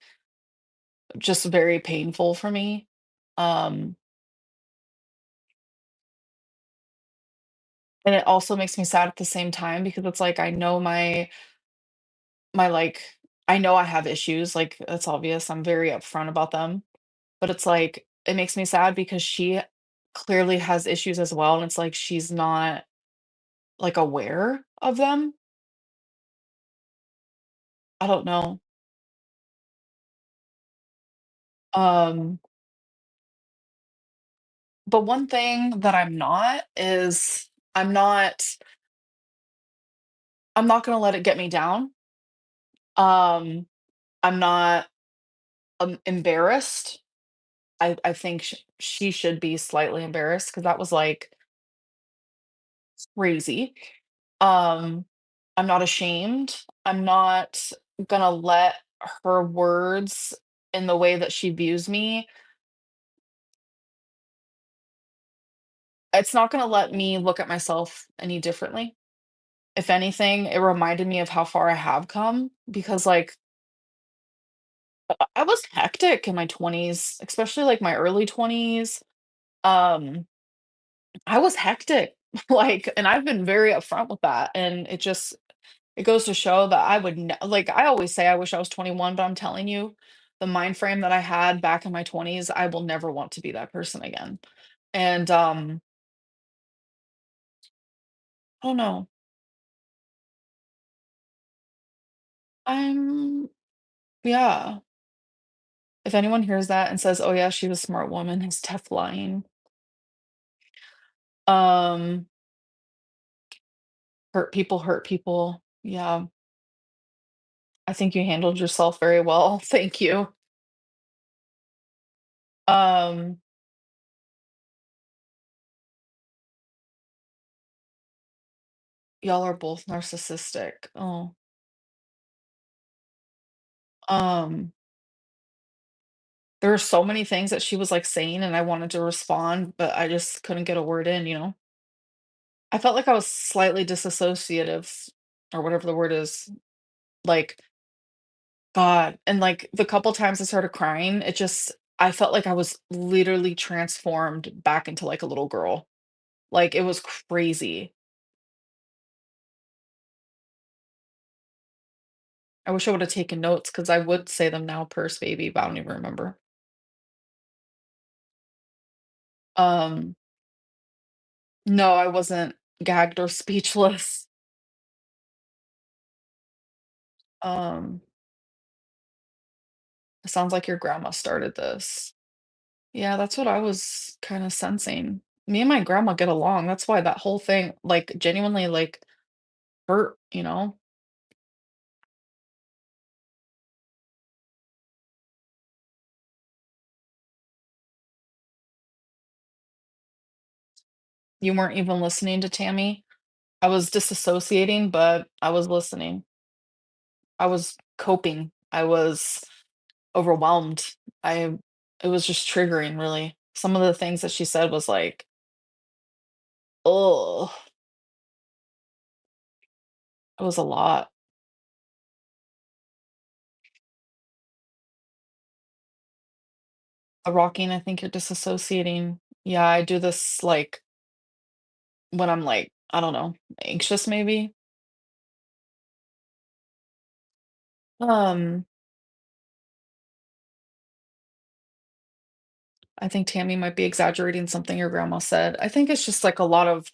just very painful for me. Um, and it also makes me sad at the same time because it's like I know my like I know I have issues, like it's obvious. I'm very upfront about them. But it's like it makes me sad because she clearly has issues as well, and it's like she's not like aware of them. I don't know. Um, but one thing that I'm not is I'm not gonna let it get me down. Um, I'm not embarrassed. I think she should be slightly embarrassed because that was like crazy. Um, I'm not ashamed. I'm not gonna let her words in the way that she views me, it's not gonna let me look at myself any differently. If anything, it reminded me of how far I have come because, like, I was hectic in my 20s, especially like my early 20s. Um, I was hectic, like, and I've been very upfront with that. And it goes to show that I would like, I always say I wish I was 21, but I'm telling you, the mind frame that I had back in my 20s, I will never want to be that person again. And I don't know. I'm, yeah. If anyone hears that and says, "Oh yeah, she's a smart woman," it's tough lying. Um, hurt people hurt people. Yeah. I think you handled yourself very well. Thank you. Um, y'all are both narcissistic. Oh. Um, there were so many things that she was like saying and I wanted to respond, but I just couldn't get a word in, you know? I felt like I was slightly disassociative or whatever the word is. Like, God, and like the couple times I started crying, I felt like I was literally transformed back into like a little girl. Like it was crazy. I wish I would have taken notes because I would say them now, purse baby, but I don't even remember. Um, no, I wasn't gagged or speechless. Um, it sounds like your grandma started this. Yeah, that's what I was kind of sensing. Me and my grandma get along. That's why that whole thing, like, genuinely, like, hurt, you know? You weren't even listening to Tammy. I was disassociating, but I was listening. I was coping. I was overwhelmed. I It was just triggering, really. Some of the things that she said was like, oh, it was a lot. Rocking, I think you're disassociating. Yeah, I do this like when I'm like, I don't know, anxious maybe. Um, I think Tammy might be exaggerating something your grandma said. I think it's just like a lot of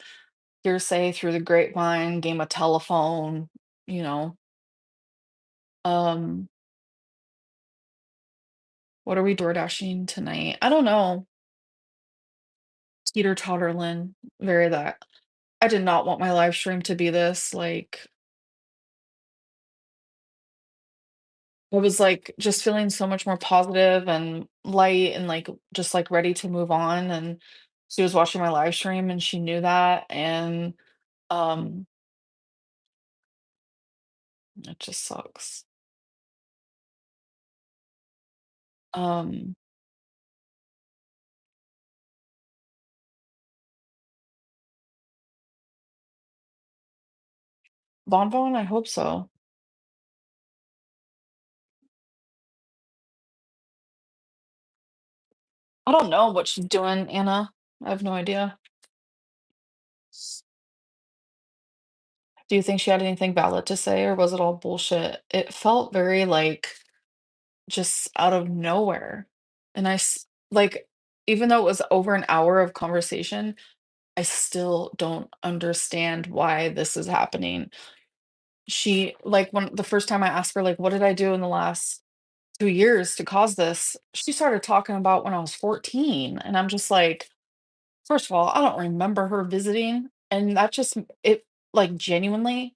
hearsay through the grapevine, game of telephone, you know. Um, what are we door dashing tonight? I don't know. Teeter totterlin, very that. I did not want my live stream to be this. Like, I was like just feeling so much more positive and light and like just like ready to move on. And she was watching my live stream and she knew that. And um, it just sucks. Um, Bon Bon, I hope so. I don't know what she's doing, Anna. I have no idea. Do you think she had anything valid to say, or was it all bullshit? It felt very like just out of nowhere. And like, even though it was over an hour of conversation, I still don't understand why this is happening. She, like, when the first time I asked her, like, what did I do in the last 2 years to cause this? She started talking about when I was 14. And I'm just like, first of all, I don't remember her visiting. And that just, it like genuinely,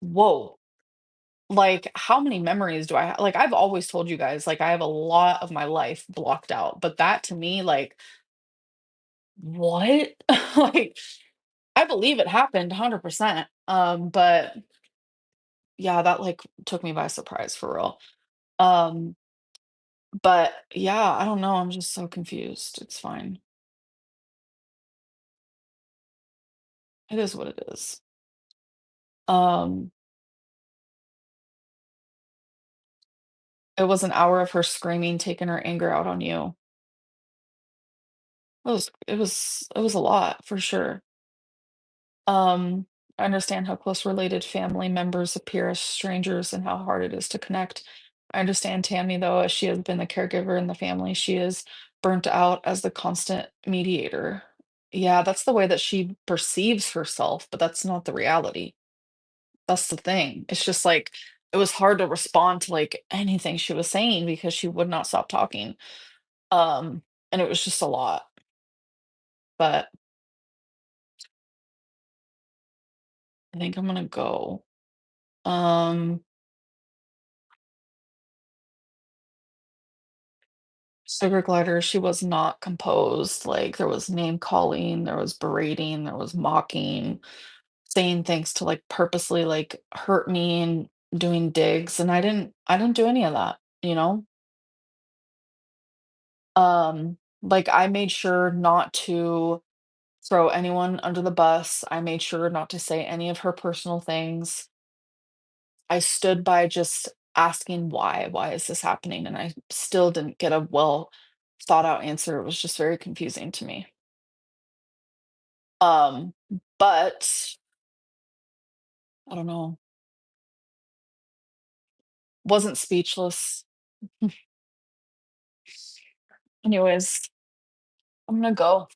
whoa. Like, how many memories do I have? Like, I've always told you guys, like, I have a lot of my life blocked out. But that to me, like, what? Like, I believe it happened 100%. But yeah, that like took me by surprise for real. Um, but yeah, I don't know. I'm just so confused. It's fine. It is what it is. Um, it was an hour of her screaming, taking her anger out on you. It was a lot for sure. Um, I understand how close related family members appear as strangers and how hard it is to connect. I understand Tammy, though, as she has been the caregiver in the family, she is burnt out as the constant mediator. Yeah, that's the way that she perceives herself, but that's not the reality. That's the thing. It's just like it was hard to respond to like anything she was saying because she would not stop talking. Um, and it was just a lot. But I think I'm gonna go. Um, Sugar glider, she was not composed. Like there was name calling, there was berating, there was mocking, saying things to like purposely like hurt me and doing digs. And I didn't do any of that, you know? Like I made sure not to throw anyone under the bus. I made sure not to say any of her personal things. I stood by just asking why. Why is this happening? And I still didn't get a well thought out answer. It was just very confusing to me. Um, but I don't know, wasn't speechless. Anyways, I'm gonna go.